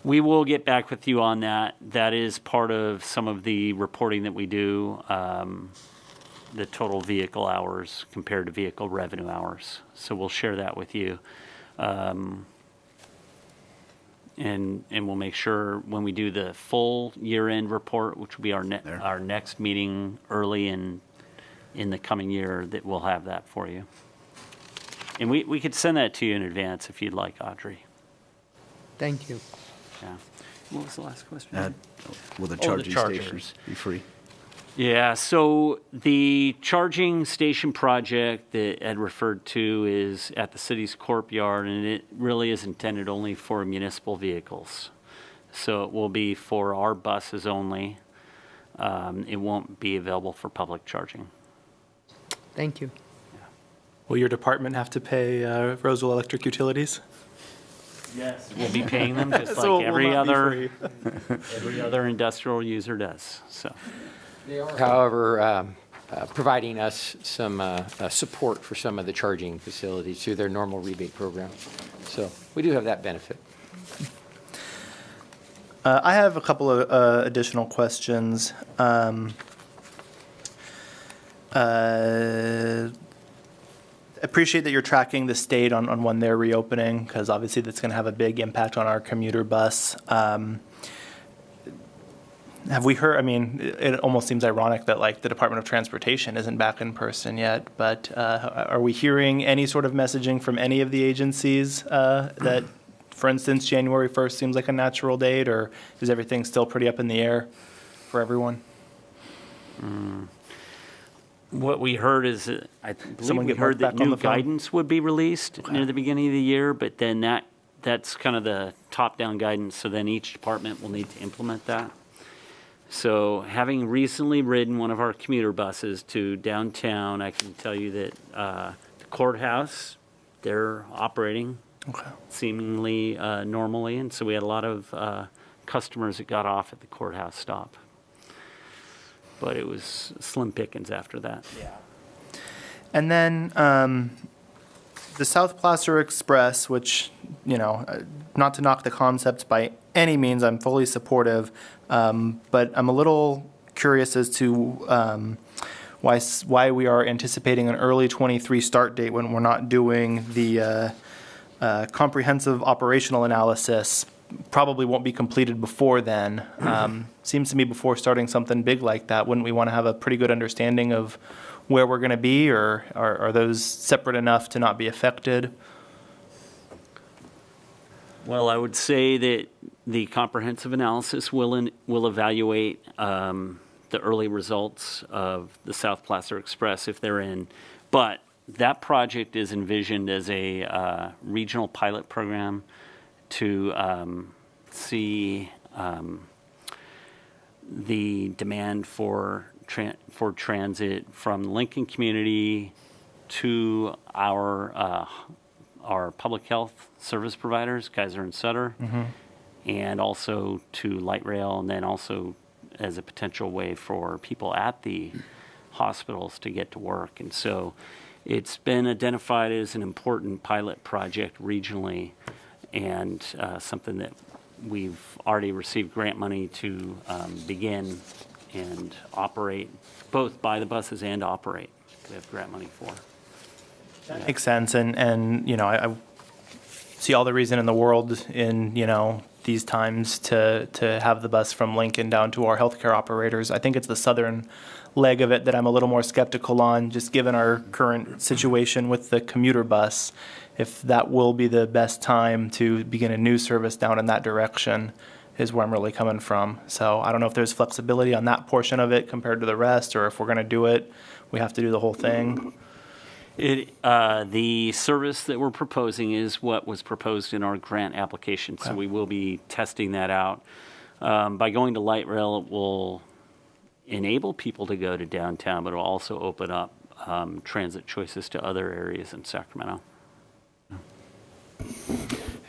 We will get back with you on that. That is part of some of the reporting that we do, the total vehicle hours compared to vehicle revenue hours. So we'll share that with you. And we'll make sure when we do the full year-end report, which will be our next meeting early in the coming year, that we'll have that for you. And we could send that to you in advance if you'd like, Audrey. Thank you. Yeah. What was the last question? Will the charging chargers. stations be free? Yeah, so the charging station project that Ed referred to is at the city's courtyard, and it really is intended only for municipal vehicles. So it will be for our buses only. It won't be available for public charging. Thank you. Will your department have to pay Roseville Electric Utilities? Yes. We'll be paying them just So like it will not be every other industrial user does, so. They are, however, providing us some support for some of the charging facilities through their normal rebate program. So we do have that benefit. I have a couple of additional questions. Appreciate that you're tracking the state on when they're reopening, because obviously that's going to have a big impact on our commuter bus. Have we heard, I mean, it almost seems ironic that like the Department of Transportation isn't back in person yet, but are we hearing any sort of messaging from any of the agencies that, for instance, January 1st seems like a natural date, or is everything still pretty up in the air for everyone? What we heard is, I believe Someone we get Mark heard that back on new the phone? guidance would be released near the beginning of the year, but then that's kind of the top-down guidance, so then each department will need to implement that. So having recently ridden one of our commuter buses to downtown, I can tell you that the courthouse, they're operating seemingly normally, and so we had a lot of customers that got off at the courthouse stop. But it was slim pickings after that. Yeah. And then the South Placer Express, which, you know, not to knock the concept by any means, I'm fully supportive, but I'm a little curious as to why we are anticipating an early 23 start date when we're not doing the comprehensive operational analysis. Probably won't be completed before then. Seems to me before starting something big like that, wouldn't we want to have a pretty good understanding of where we're going to be, or are those separate enough to not be affected? Well, I would say that the comprehensive analysis will evaluate the early results of the South Placer Express if they're in, but that project is envisioned as a regional pilot program to see the demand for transit from the Lincoln community to our public health service providers, Kaiser and Sutter, and also to light rail, and then also as a potential way for people at the hospitals to get to work. And so it's been identified as an important pilot project regionally, and something that we've already received grant money to begin and operate, both buy the buses and operate. We have grant money for. That makes sense, and you know, I see all the reason in the world in, you know, these times to have the bus from Lincoln down to our healthcare operators. I think it's the southern leg of it that I'm a little more skeptical on, just given our current situation with the commuter bus. If that will be the best time to begin a new service down in that direction is where I'm really coming from. So I don't know if there's flexibility on that portion of it compared to the rest, or if we're going to do it, we have to do the whole thing. The service that we're proposing is what was proposed in our grant application, so we will be testing that out. By going to light rail, it will enable people to go to downtown, but it will also open up transit choices to other areas in Sacramento.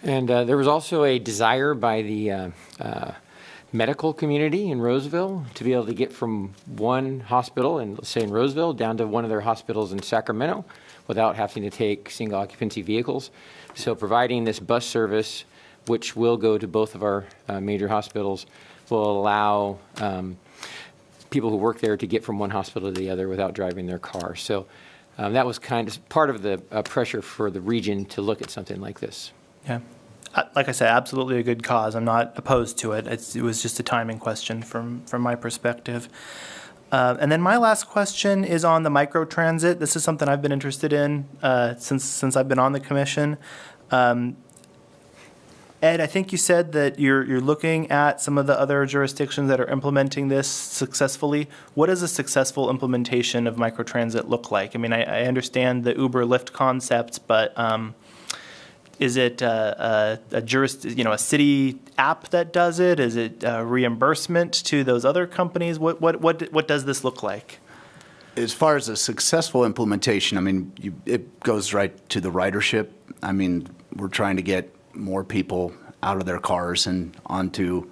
And there was also a desire by the medical community in Roseville to be able to get from one hospital, and let's say in Roseville, down to one of their hospitals in Sacramento without having to take single occupancy vehicles. So providing this bus service, which will go to both of our major hospitals, will allow people who work there to get from one hospital to the other without driving their car. So that was kind of part of the pressure for the region to look at something like this. Yeah. Like I said, absolutely a good cause. I'm not opposed to it. It was just a timing question from my perspective. And then my last question is on the microtransit. This is something I've been interested in since I've been on the commission. Ed, I think you said that you're looking at some of the other jurisdictions that are implementing this successfully. What does a successful implementation of microtransit look like? I mean, I understand the Uber Lyft concept, but is it a city app that does it? Is it reimbursement to those other companies? What does this look like? As far as a successful implementation, I mean, it goes right to the ridership. I mean, we're trying to get more people out of their cars and onto,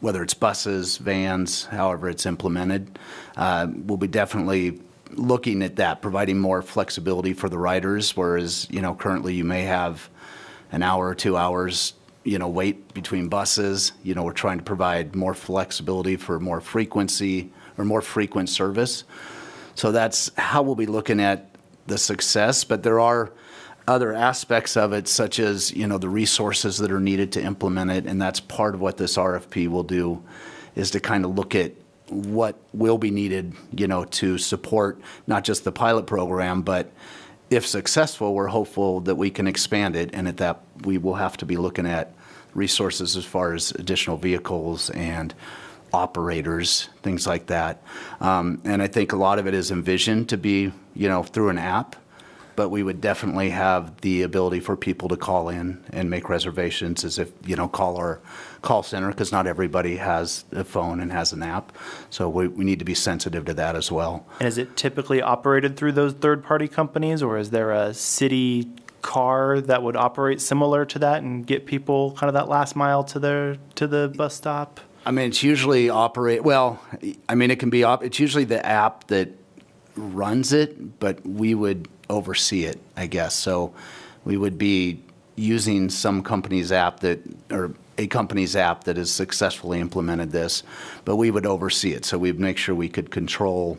whether it's buses, vans, however it's implemented. We'll be definitely looking at that, providing more flexibility for the riders, whereas, currently you may have an hour or 2 hours, wait between buses. We're trying to provide more flexibility for more frequency or more frequent service. So that's how we'll be looking at the success, but there are other aspects of it, such as, the resources that are needed to implement it, and that's part of what this RFP will do, is to kind of look at what will be needed, to support not just the pilot program, but if successful, we're hopeful that we can expand it, and at that, we will have to be looking at resources as far as additional vehicles and operators, things like that. And I think a lot of it is envisioned to be, through an app, but we would definitely have the ability for people to call in and make reservations as if, call our call center, because not everybody has a phone and has an app. So we need to be sensitive to that as well. And is it typically operated through those third-party companies, or is there a city car that would operate similar to that and get people kind of that last mile to the bus stop? I mean, it's usually it's usually the app that runs it, but we would oversee it, I guess. So we would be using some company's app or a company's app that has successfully implemented this, but we would oversee it. So we'd make sure we could control,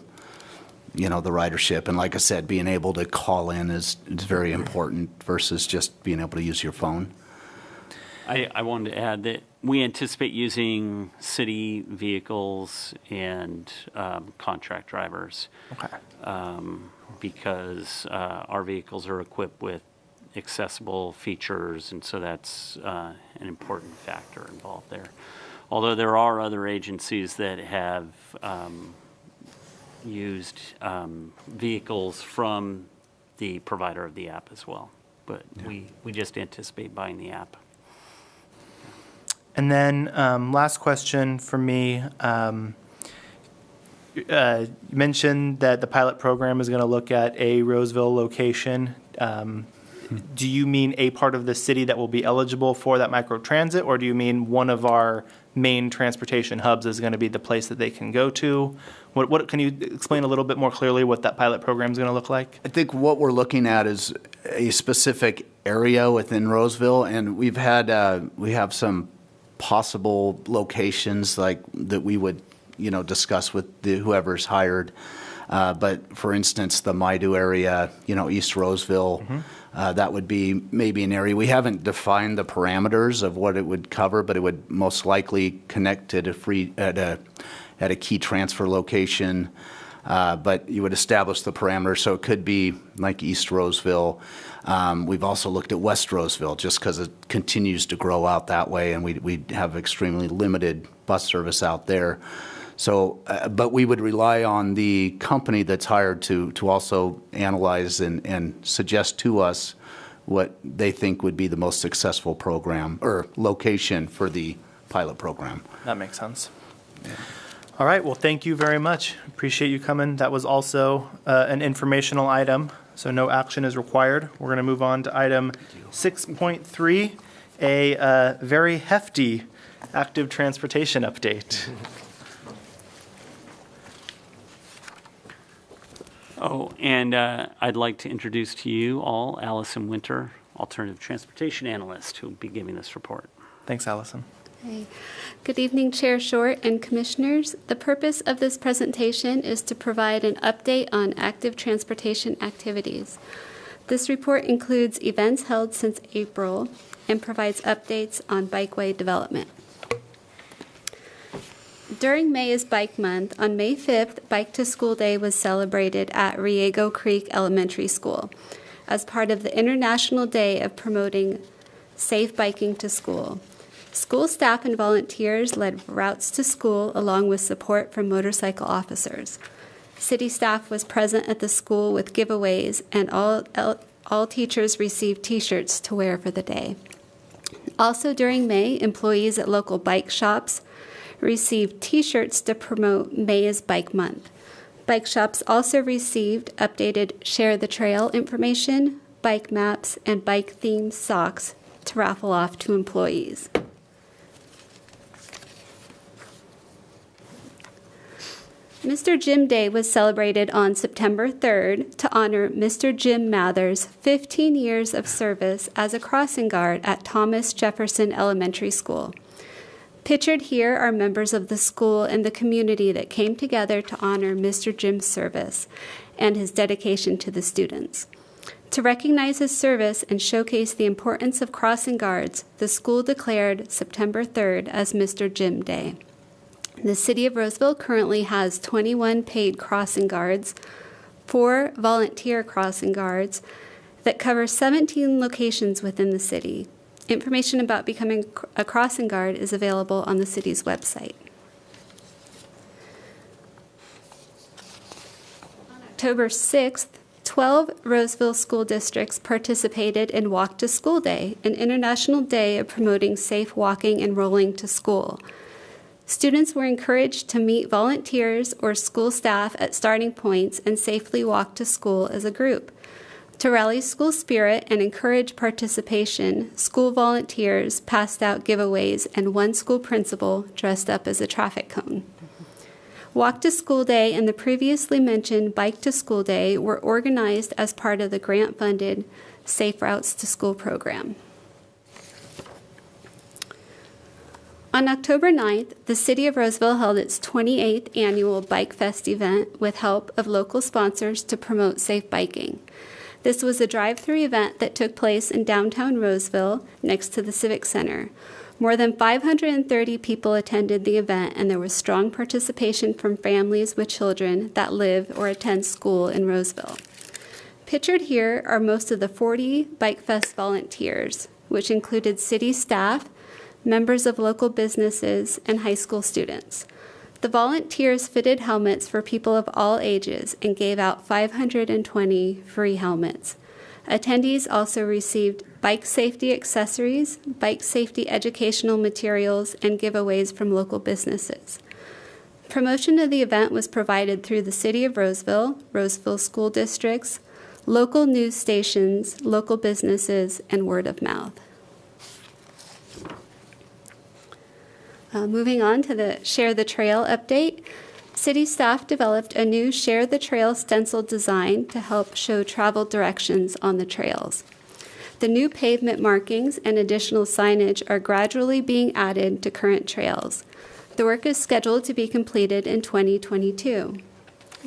the ridership. And like I said, being able to call in is very important versus just being able to use your phone. I wanted to add that we anticipate using city vehicles and contract drivers. Okay. Because our vehicles are equipped with accessible features, and so that's an important factor involved there. Although there are other agencies that have used vehicles from the provider of the app as well, but we just anticipate buying the app. And then last question for me. You mentioned that the pilot program is going to look at a Roseville location. Do you mean a part of the city that will be eligible for that microtransit, or do you mean one of our main transportation hubs is going to be the place that they can go to? What can you explain a little bit more clearly what that pilot program is going to look like? I think what we're looking at is a specific area within Roseville, and we have some possible locations like that we would discuss with whoever's hired. But for instance, the Maidu area, East Roseville, that would be maybe an area. We haven't defined the parameters of what it would cover, but it would most likely connect to at a key transfer location. But you would establish the parameters, so it could be like East Roseville. We've also looked at West Roseville, just because it continues to grow out that way, and we have extremely limited bus service out there. So, but we would rely on the company that's hired to also analyze and suggest to us what they think would be the most successful program or location for the pilot program. That makes sense. Yeah. All right. Well, thank you very much. Appreciate you coming. That was also an informational item, so no action is required. We're going to move on to item 6.3, a very hefty active transportation update. Oh, and I'd like to introduce to you all Allison Winter, Alternative Transportation Analyst, who will be giving this report. Thanks, Allison. Hey. Good evening, Chair Short and Commissioners. The purpose of this presentation is to provide an update on active transportation activities. This report includes events held since April and provides updates on bikeway development. During May is Bike Month. On May 5th, Bike to School Day was celebrated at Riego Creek Elementary School as part of the International Day of promoting Safe Biking to School. School staff and volunteers led routes to school along with support from motorcycle officers. City staff was present at the school with giveaways, and all teachers received T-shirts to wear for the day. Also during May, employees at local bike shops received T-shirts to promote May is Bike Month. Bike shops also received updated Share the Trail information, bike maps, and bike-themed socks to raffle off to employees. Mr. Jim Day was celebrated on September 3rd to honor Mr. Jim Mather's 15 years of service as a crossing guard at Thomas Jefferson Elementary School. Pictured here are members of the school and the community that came together to honor Mr. Jim's service and his dedication to the students. To recognize his service and showcase the importance of crossing guards, the school declared September 3rd as Mr. Jim Day. The City of Roseville currently has 21 paid crossing guards, 4 volunteer crossing guards that cover 17 locations within the city. Information about becoming a crossing guard is available on the city's website. On October 6th, 12 Roseville school districts participated in Walk to School Day, an international day of promoting safe walking and rolling to school. Students were encouraged to meet volunteers or school staff at starting points and safely walk to school as a group. To rally school spirit and encourage participation, school volunteers passed out giveaways and one school principal dressed up as a traffic cone. Walk to School Day and the previously mentioned Bike to School Day were organized as part of the grant-funded Safe Routes to School program. On October 9th, the City of Roseville held its 28th annual Bike Fest event with help of local sponsors to promote safe biking. This was a drive-through event that took place in downtown Roseville next to the Civic Center. More than 530 people attended the event, and there was strong participation from families with children that live or attend school in Roseville. Pictured here are most of the 40 Bike Fest volunteers, which included city staff, members of local businesses, and high school students. The volunteers fitted helmets for people of all ages and gave out 520 free helmets. Attendees also received bike safety accessories, bike safety educational materials, and giveaways from local businesses. Promotion of the event was provided through the City of Roseville, Roseville school districts, local news stations, local businesses, and word of mouth. Moving on to the Share the Trail update. City staff developed a new Share the Trail stencil design to help show travel directions on the trails. The new pavement markings and additional signage are gradually being added to current trails. The work is scheduled to be completed in 2022.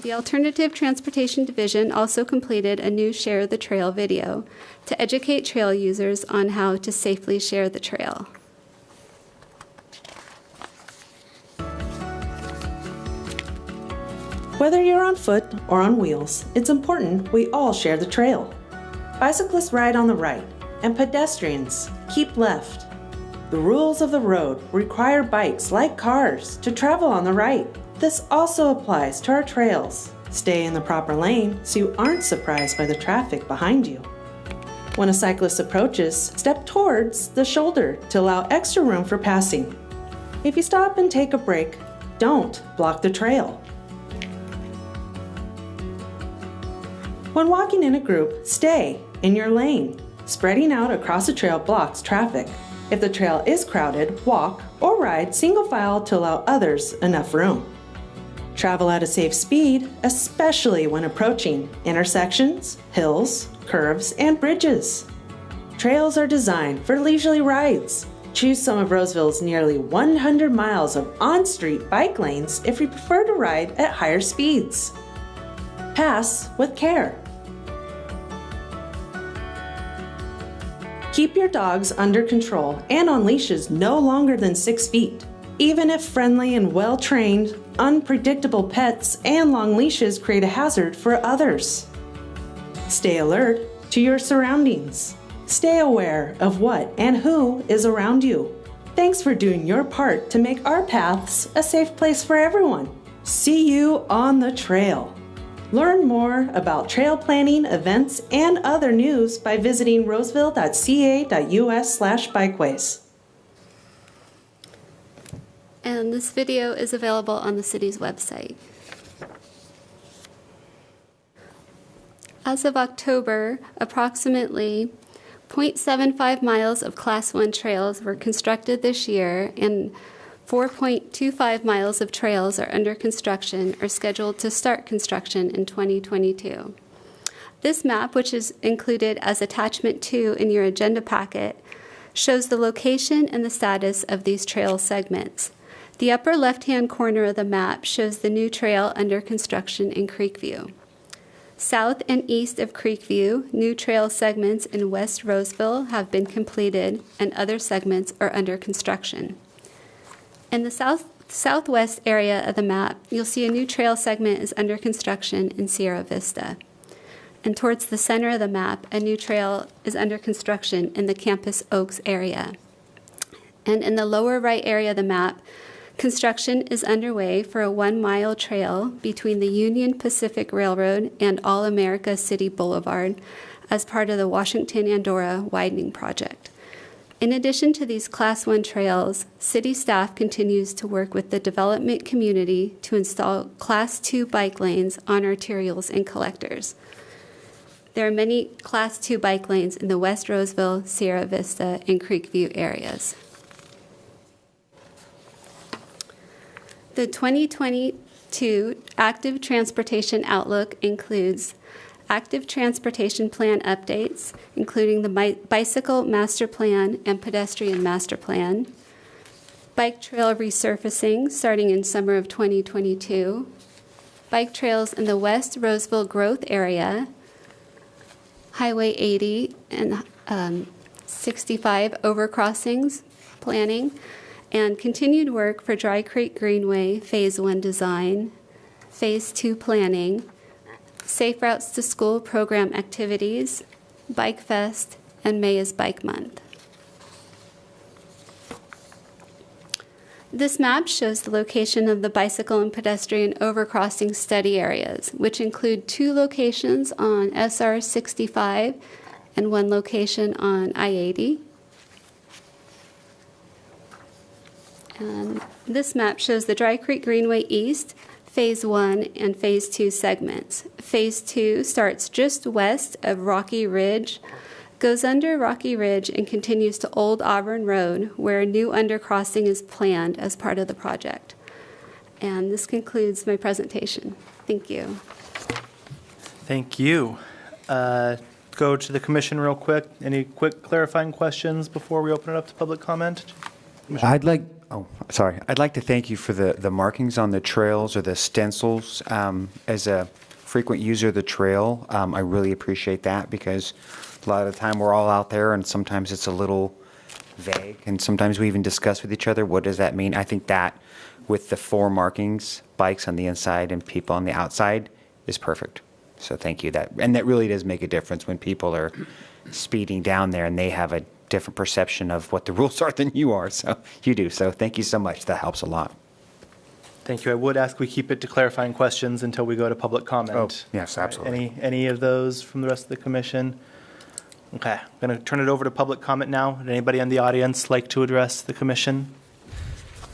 The Alternative Transportation Division also completed a new Share the Trail video to educate trail users on how to safely share the trail. Whether you're on foot or on wheels, it's important we all share the trail. Bicyclists ride on the right, and pedestrians keep left. The rules of the road require bikes, like cars, to travel on the right. This also applies to our trails. Stay in the proper lane so you aren't surprised by the traffic behind you. When a cyclist approaches, step towards the shoulder to allow extra room for passing. If you stop and take a break, don't block the trail. When walking in a group, stay in your lane. Spreading out across the trail blocks traffic. If the trail is crowded, walk or ride single file to allow others enough room. Travel at a safe speed, especially when approaching intersections, hills, curves, and bridges. Trails are designed for leisurely rides. Choose some of Roseville's nearly 100 miles of on-street bike lanes if you prefer to ride at higher speeds. Pass with care. Keep your dogs under control and on leashes no longer than 6 feet. Even if friendly and well-trained, unpredictable pets and long leashes create a hazard for others. Stay alert to your surroundings. Stay aware of what and who is around you. Thanks for doing your part to make our paths a safe place for everyone. See you on the trail. Learn more about trail planning, events, and other news by visiting roseville.ca.us/bikeways. And this video is available on the city's website. As of October, approximately 0.75 miles of Class 1 trails were constructed this year, and 4.25 miles of trails are under construction or scheduled to start construction in 2022. This map, which is included as Attachment 2 in your agenda packet, shows the location and the status of these trail segments. The upper left-hand corner of the map shows the new trail under construction in Creekview. South and east of Creekview, new trail segments in West Roseville have been completed, and other segments are under construction. In the southwest area of the map, you'll see a new trail segment is under construction in Sierra Vista. And towards the center of the map, a new trail is under construction in the Campus Oaks area. And in the lower right area of the map, construction is underway for a 1-mile trail between the Union Pacific Railroad and All America City Boulevard as part of the Washington-Andorra widening project. In addition to these Class 1 trails, city staff continues to work with the development community to install Class 2 bike lanes on arterials and collectors. There are many Class 2 bike lanes in the West Roseville, Sierra Vista, and Creekview areas. The 2022 Active Transportation Outlook includes active transportation plan updates, including the bicycle master plan and pedestrian master plan, bike trail resurfacing starting in summer of 2022, bike trails in the West Roseville growth area, Highway 80 and 65 overcrossings planning, and continued work for Dry Creek Greenway Phase 1 design, Phase 2 planning, Safe Routes to School program activities, Bike Fest, and May is Bike Month. This map shows the location of the bicycle and pedestrian overcrossing study areas, which include 2 locations on SR 65 and 1 location on I-80. And this map shows the Dry Creek Greenway East, Phase 1 and Phase 2 segments. Phase 2 starts just west of Rocky Ridge, goes under Rocky Ridge, and continues to Old Auburn Road, where a new undercrossing is planned as part of the project. And this concludes my presentation. Thank you. Thank you. Go to the commission real quick. Any quick clarifying questions before we open it up to public comment? I'd like to thank you for the markings on the trails or the stencils. As a frequent user of the trail, I really appreciate that, because a lot of the time we're all out there and sometimes it's a little vague, and sometimes we even discuss with each other, what does that mean? I think that with the 4 markings, bikes on the inside and people on the outside, is perfect. So thank you. That really does make a difference when people are speeding down there and they have a different perception of what the rules are than you are. So you do. So thank you so much. That helps a lot. Thank you. I would ask we keep it to clarifying questions until we go to public comment. Oh, yes, absolutely. Any of those from the rest of the commission? Okay, I'm going to turn it over to public comment now. Would anybody in the audience like to address the commission?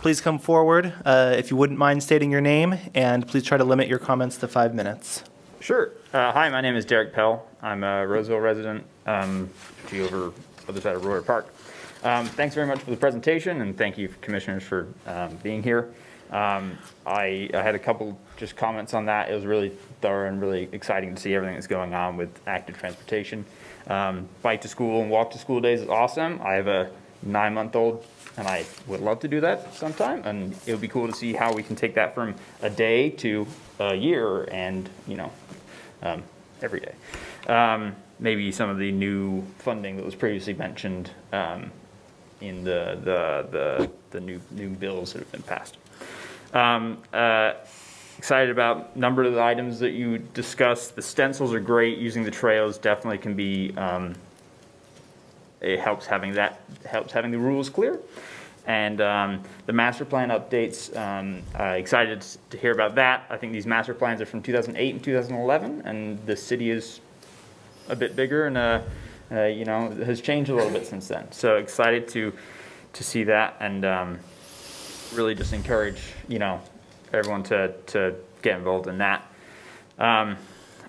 Please come forward if you wouldn't mind stating your name, and please try to limit your comments to 5 minutes. Sure. Hi, my name is Derek Pell. I'm a Roseville resident, over other side of Royer Park. Thanks very much for the presentation, and thank you, commissioners, for being here. I had a couple just comments on that. It was really thorough and really exciting to see everything that's going on with active transportation. Bike to school and walk to school days is awesome. I have a 9-month-old, and I would love to do that sometime, and it would be cool to see how we can take that from a day to a year and, every day. Maybe some of the new funding that was previously mentioned in the new bills that have been passed. Excited about a number of the items that you discussed. The stencils are great. Using the trails definitely can be it helps having the rules clear. And the master plan updates, excited to hear about that. I think these master plans are from 2008 and 2011, and the city is a bit bigger and has changed a little bit since then. So excited to see that, and really just encourage everyone to get involved in that. I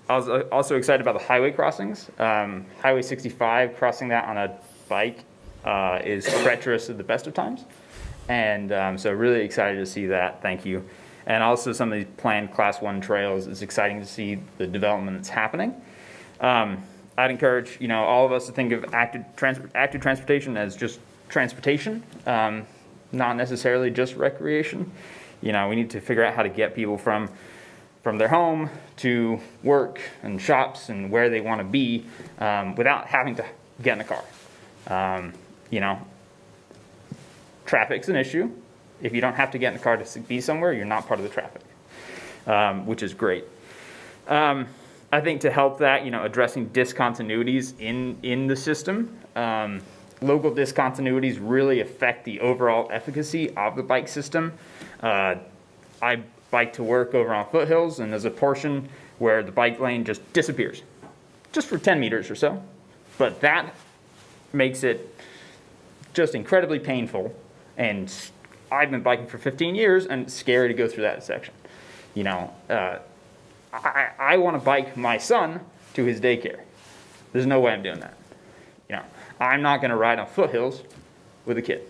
was also excited about the highway crossings. Highway 65, crossing that on a bike is treacherous at the best of times. And so really excited to see that. Thank you. And also some of these planned Class 1 trails. It's exciting to see the development that's happening. I'd encourage all of us to think of active transportation as just transportation, not necessarily just recreation. We need to figure out how to get people from their home to work and shops and where they want to be without having to get in a car. Traffic's an issue. If you don't have to get in the car to be somewhere, you're not part of the traffic, which is great. I think to help that, addressing discontinuities in the system, local discontinuities really affect the overall efficacy of the bike system. I bike to work over on Foothills, and there's a portion where the bike lane just disappears, just for 10 meters or so. But that makes it just incredibly painful, and I've been biking for 15 years, and it's scary to go through that section. I want to bike my son to his daycare. There's no way I'm doing that. I'm not going to ride on Foothills with a kid,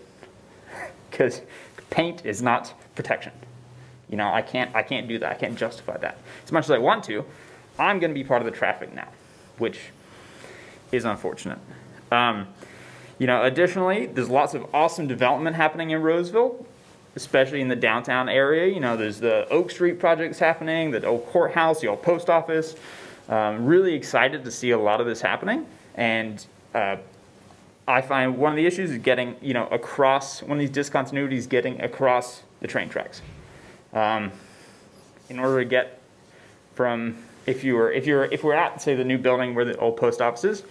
because paint is not protection. I can't do that. I can't justify that. As much as I want to, I'm going to be part of the traffic now, which is unfortunate. Additionally, there's lots of awesome development happening in Roseville, especially in the downtown area. There's the Oak Street projects happening, the old courthouse, the old post office. Really excited to see a lot of this happening. And I find one of the issues is getting, across, one of these discontinuities, getting across the train tracks. In order to get from, if we're at, say, the new building where the old post office is,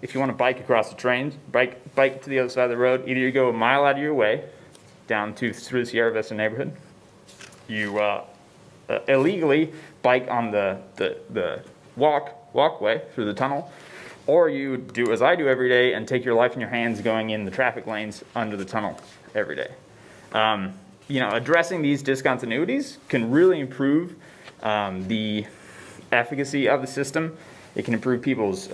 if you want to bike across the trains, bike to the other side of the road, either you go a mile out of your way down through the Sierra Vista neighborhood, you illegally bike on the walkway through the tunnel, or you do as I do every day and take your life in your hands going in the traffic lanes under the tunnel every day. Addressing these discontinuities can really improve the efficacy of the system. It can improve people's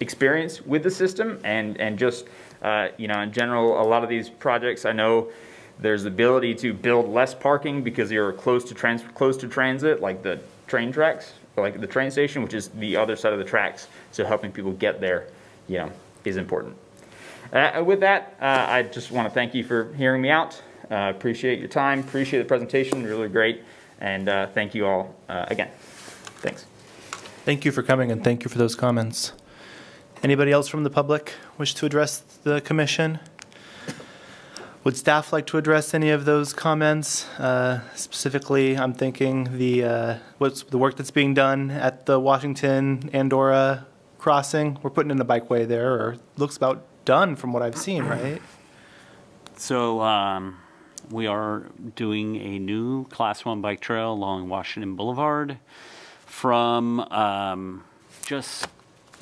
experience with the system, and just in general, a lot of these projects, I know there's the ability to build less parking because you're close to transit, like the train tracks, like the train station, which is the other side of the tracks. So helping people get there, is important. With that, I just want to thank you for hearing me out. Appreciate your time. Appreciate the presentation. Really great. And thank you all again. Thanks. Thank you for coming, and thank you for those comments. Anybody else from the public wish to address the commission? Would staff like to address any of those comments? Specifically, I'm thinking the work that's being done at the Washington Andorra crossing. We're putting in the bikeway there, or looks about done from what I've seen, right? So we are doing a new Class 1 bike trail along Washington Boulevard from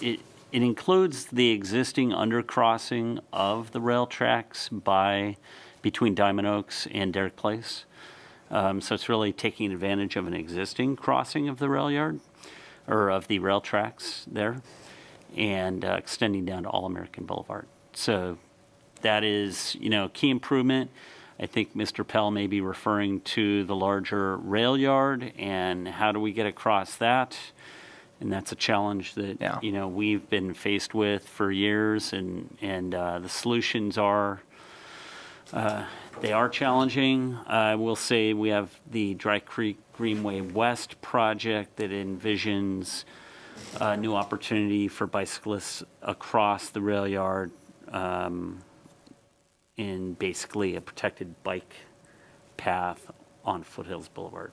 it includes the existing undercrossing of the rail tracks between Diamond Oaks and Derrick Place. So it's really taking advantage of an existing crossing of the rail yard, or of the rail tracks there, and extending down to All-American Boulevard. So that is, key improvement. I think Mr. Pell may be referring to the larger rail yard, and how do we get across that? And that's a challenge that, we've been faced with for years, and the solutions are, they are challenging. I will say we have the Dry Creek Greenway West project that envisions a new opportunity for bicyclists across the rail yard, in basically a protected bike path on Foothills Boulevard.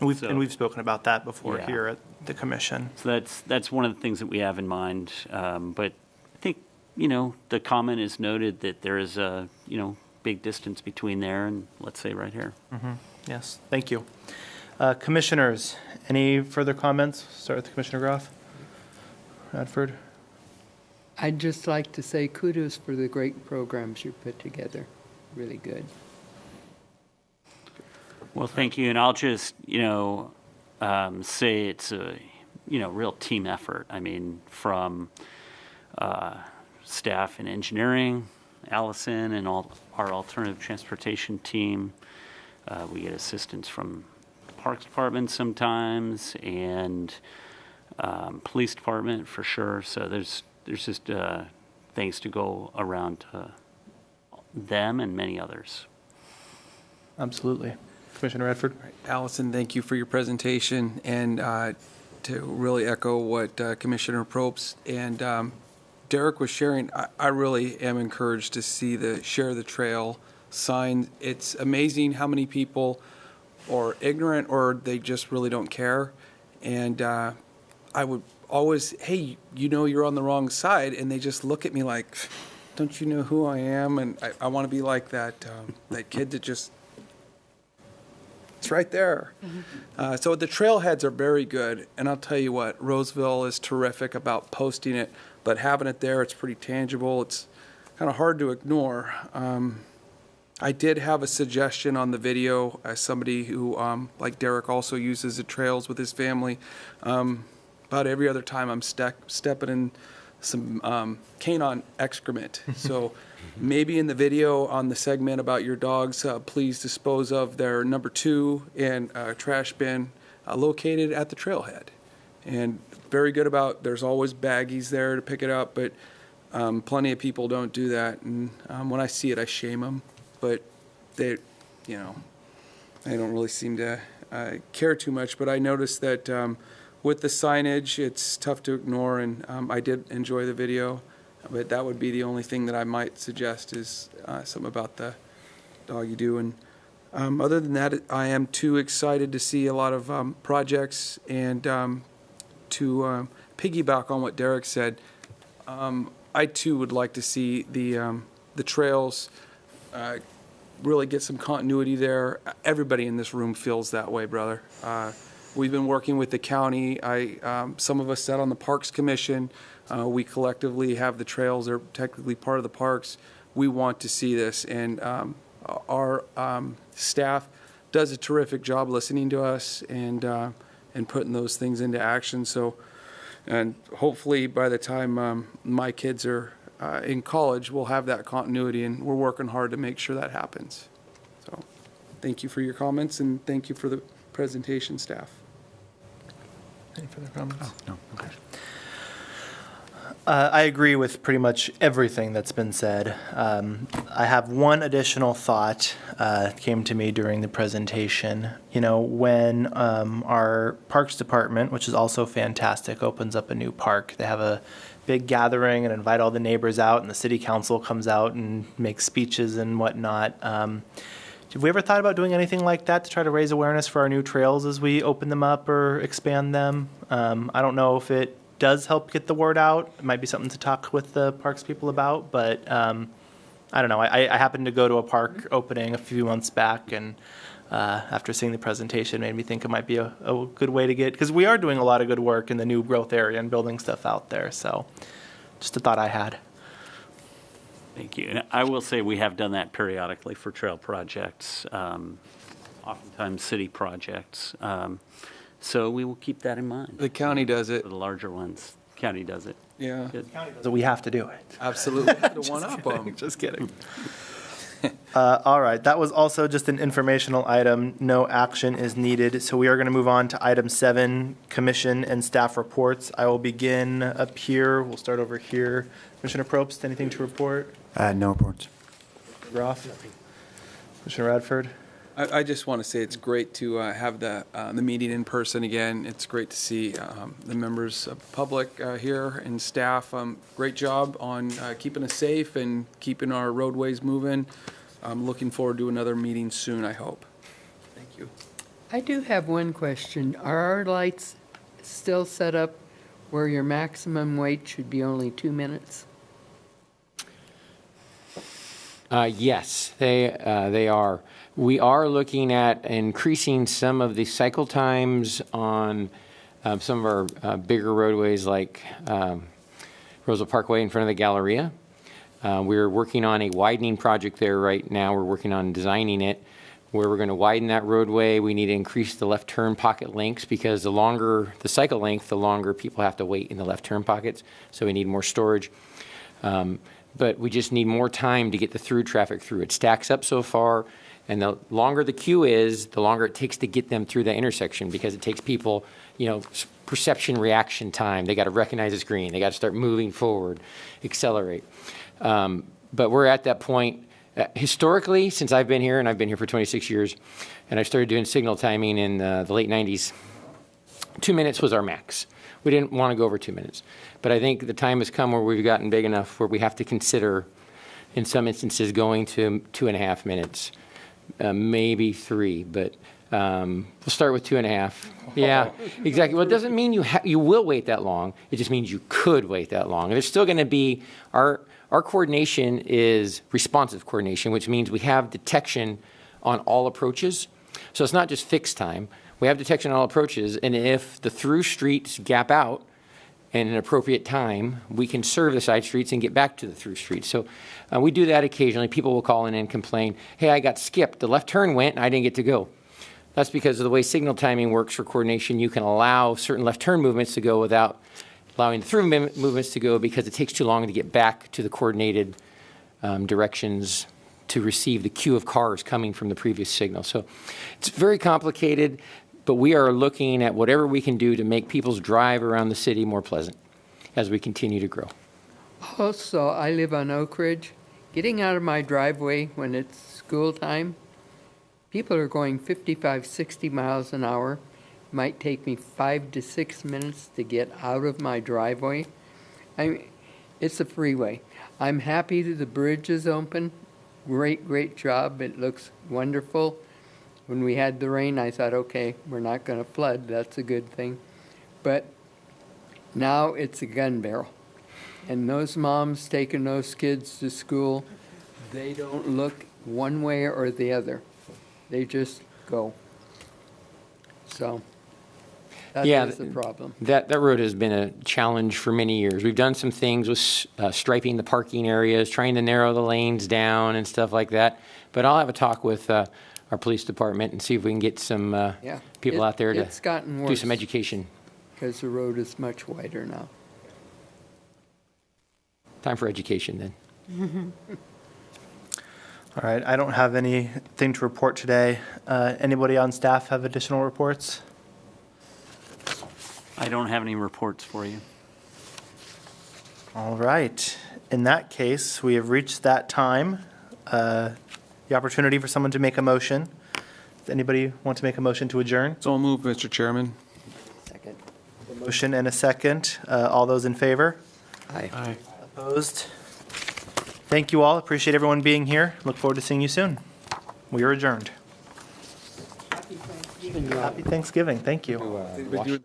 We've spoken about that before Yeah. here at the commission. So that's one of the things that we have in mind. But I think, the comment is noted that there is a, big distance between there and, let's say, right here. Yes, thank you. Commissioners, any further comments? Start with Commissioner Groff. Radford? I'd just like to say kudos for the great programs you put together. Really good. Well, thank you. And I'll just, say it's a, real team effort. I mean, from staff and engineering, Allison and all our alternative transportation team. We get assistance from the Parks Department sometimes and Police Department for sure. So there's just thanks to go around to them and many others. Absolutely. Commissioner Radford? Allison, thank you for your presentation, and to really echo what Commissioner Probst and Derek was sharing, I really am encouraged to see the Share the Trail sign. It's amazing how many people are ignorant or they just really don't care. And I would always, hey, you're on the wrong side, and they just look at me like, don't you know who I am? And I want to be like that that kid that just, it's right there. So the trailheads are very good, and I'll tell you what, Roseville is terrific about posting it, but having it there, it's pretty tangible. It's kind of hard to ignore. I did have a suggestion on the video as somebody who, like Derek, also uses the trails with his family. About every other time I'm stepping in some canine excrement. So maybe in the video on the segment about your dogs, please dispose of their number 2 in a trash bin located at the trailhead. And very good about, there's always baggies there to pick it up, but plenty of people don't do that. And when I see it, I shame them. But they don't really seem to care too much. But I noticed that with the signage, it's tough to ignore, and I did enjoy the video. But that would be the only thing that I might suggest is something about the dog you do. And other than that, I am too excited to see a lot of projects, and to piggyback on what Derek said, I too would like to see the trails really get some continuity there. Everybody in this room feels that way, brother. We've been working with the county. Some of us sat on the Parks Commission. We collectively have the trails. They're technically part of the parks. We want to see this, and our staff does a terrific job listening to us and putting those things into action. So, and hopefully by the time my kids are in college, we'll have that continuity, and we're working hard to make sure that happens. So thank you for your comments, and thank you for the presentation, staff. Any further comments? Oh, no. Okay. I agree with pretty much everything that's been said. I have one additional thought came to me during the presentation. When our Parks Department, which is also fantastic, opens up a new park, they have a big gathering and invite all the neighbors out, and the city council comes out and makes speeches and whatnot. Have we ever thought about doing anything like that to try to raise awareness for our new trails as we open them up or expand them? I don't know if it does help get the word out. It might be something to talk with the parks people about, but I don't know. I happened to go to a park opening a few months back, and after seeing the presentation, made me think it might be a good way to get, because we are doing a lot of good work in the new growth area and building stuff out there. So just a thought I had. Thank you. And I will say we have done that periodically for trail projects, oftentimes city projects. So we will keep that in mind. The county does it. For the larger ones, county does it. Yeah. Good. So we have to do it. Absolutely. The one up them. Just kidding. All right. That was also just an informational item. No action is needed. So we are going to move on to item 7, commission and staff reports. I will begin up here. We'll start over here. Commissioner Probst, anything to report? No reports. Groff? Commissioner Radford? I just want to say it's great to have the meeting in person again. It's great to see the members of the public here and staff. Great job on keeping us safe and keeping our roadways moving. I'm looking forward to another meeting soon, I hope. Thank you. I do have one question. Are our lights still set up where your maximum wait should be only 2 minutes? Yes, they are. We are looking at increasing some of the cycle times on some of our bigger roadways like Roseville Parkway in front of the Galleria. We're working on a widening project there right now. We're working on designing it where we're going to widen that roadway. We need to increase the left turn pocket lengths because the longer the cycle length, the longer people have to wait in the left turn pockets. So we need more storage. But we just need more time to get the through traffic through. It stacks up so far, and the longer the queue is, the longer it takes to get them through that intersection because it takes people, perception reaction time. They got to recognize the screen. They got to start moving forward, accelerate. But we're at that point. Historically, since I've been here, and I've been here for 26 years, and I started doing signal timing in the late 90s, 2 minutes was our max. We didn't want to go over 2 minutes. But I think the time has come where we've gotten big enough where we have to consider, in some instances, going to 2.5 minutes, maybe 3, but we'll start with 2.5. Yeah, exactly. Well, it doesn't mean you will wait that long. It just means you could wait that long. And there's still going to be, our coordination is responsive coordination, which means we have detection on all approaches. So it's not just fixed time. We have detection on all approaches, and if the through streets gap out in an appropriate time, we can serve the side streets and get back to the through streets. So we do that occasionally. People will call in and complain, hey, I got skipped. The left turn went, and I didn't get to go. That's because of the way signal timing works for coordination. You can allow certain left turn movements to go without allowing the through movements to go because it takes too long to get back to the coordinated directions to receive the queue of cars coming from the previous signal. So it's very complicated, but we are looking at whatever we can do to make people's drive around the city more pleasant as we continue to grow. Also, I live on Oak Ridge. Getting out of my driveway when it's school time, people are going 55, 60 miles an hour. Might take me 5 to 6 minutes to get out of my driveway. It's a freeway. I'm happy that the bridge is open. Great job. It looks wonderful. When we had the rain, I thought, okay, we're not going to flood. That's a good thing. But now it's a gun barrel. And those moms taking those kids to school, they don't look one way or the other. They just go. So that is the problem. That road has been a challenge for many years. We've done some things with striping the parking areas, trying to narrow the lanes down and stuff like that. But I'll have a talk with our police department and see if we can get some people out there to do some education. Because the road is much wider now. Time for education then. All right, I don't have anything to report today. Anybody on staff have additional reports? I don't have any reports for you. All right. In that case, we have reached that time, the opportunity for someone to make a motion. Does anybody want to make a motion to adjourn? So I'll move, Mr. Chairman. Second. A motion and a second. All those in favor? Aye. Aye. Opposed? Thank you all. Appreciate everyone being here. Look forward to seeing you soon. We are adjourned. Happy Thanksgiving. Thank you.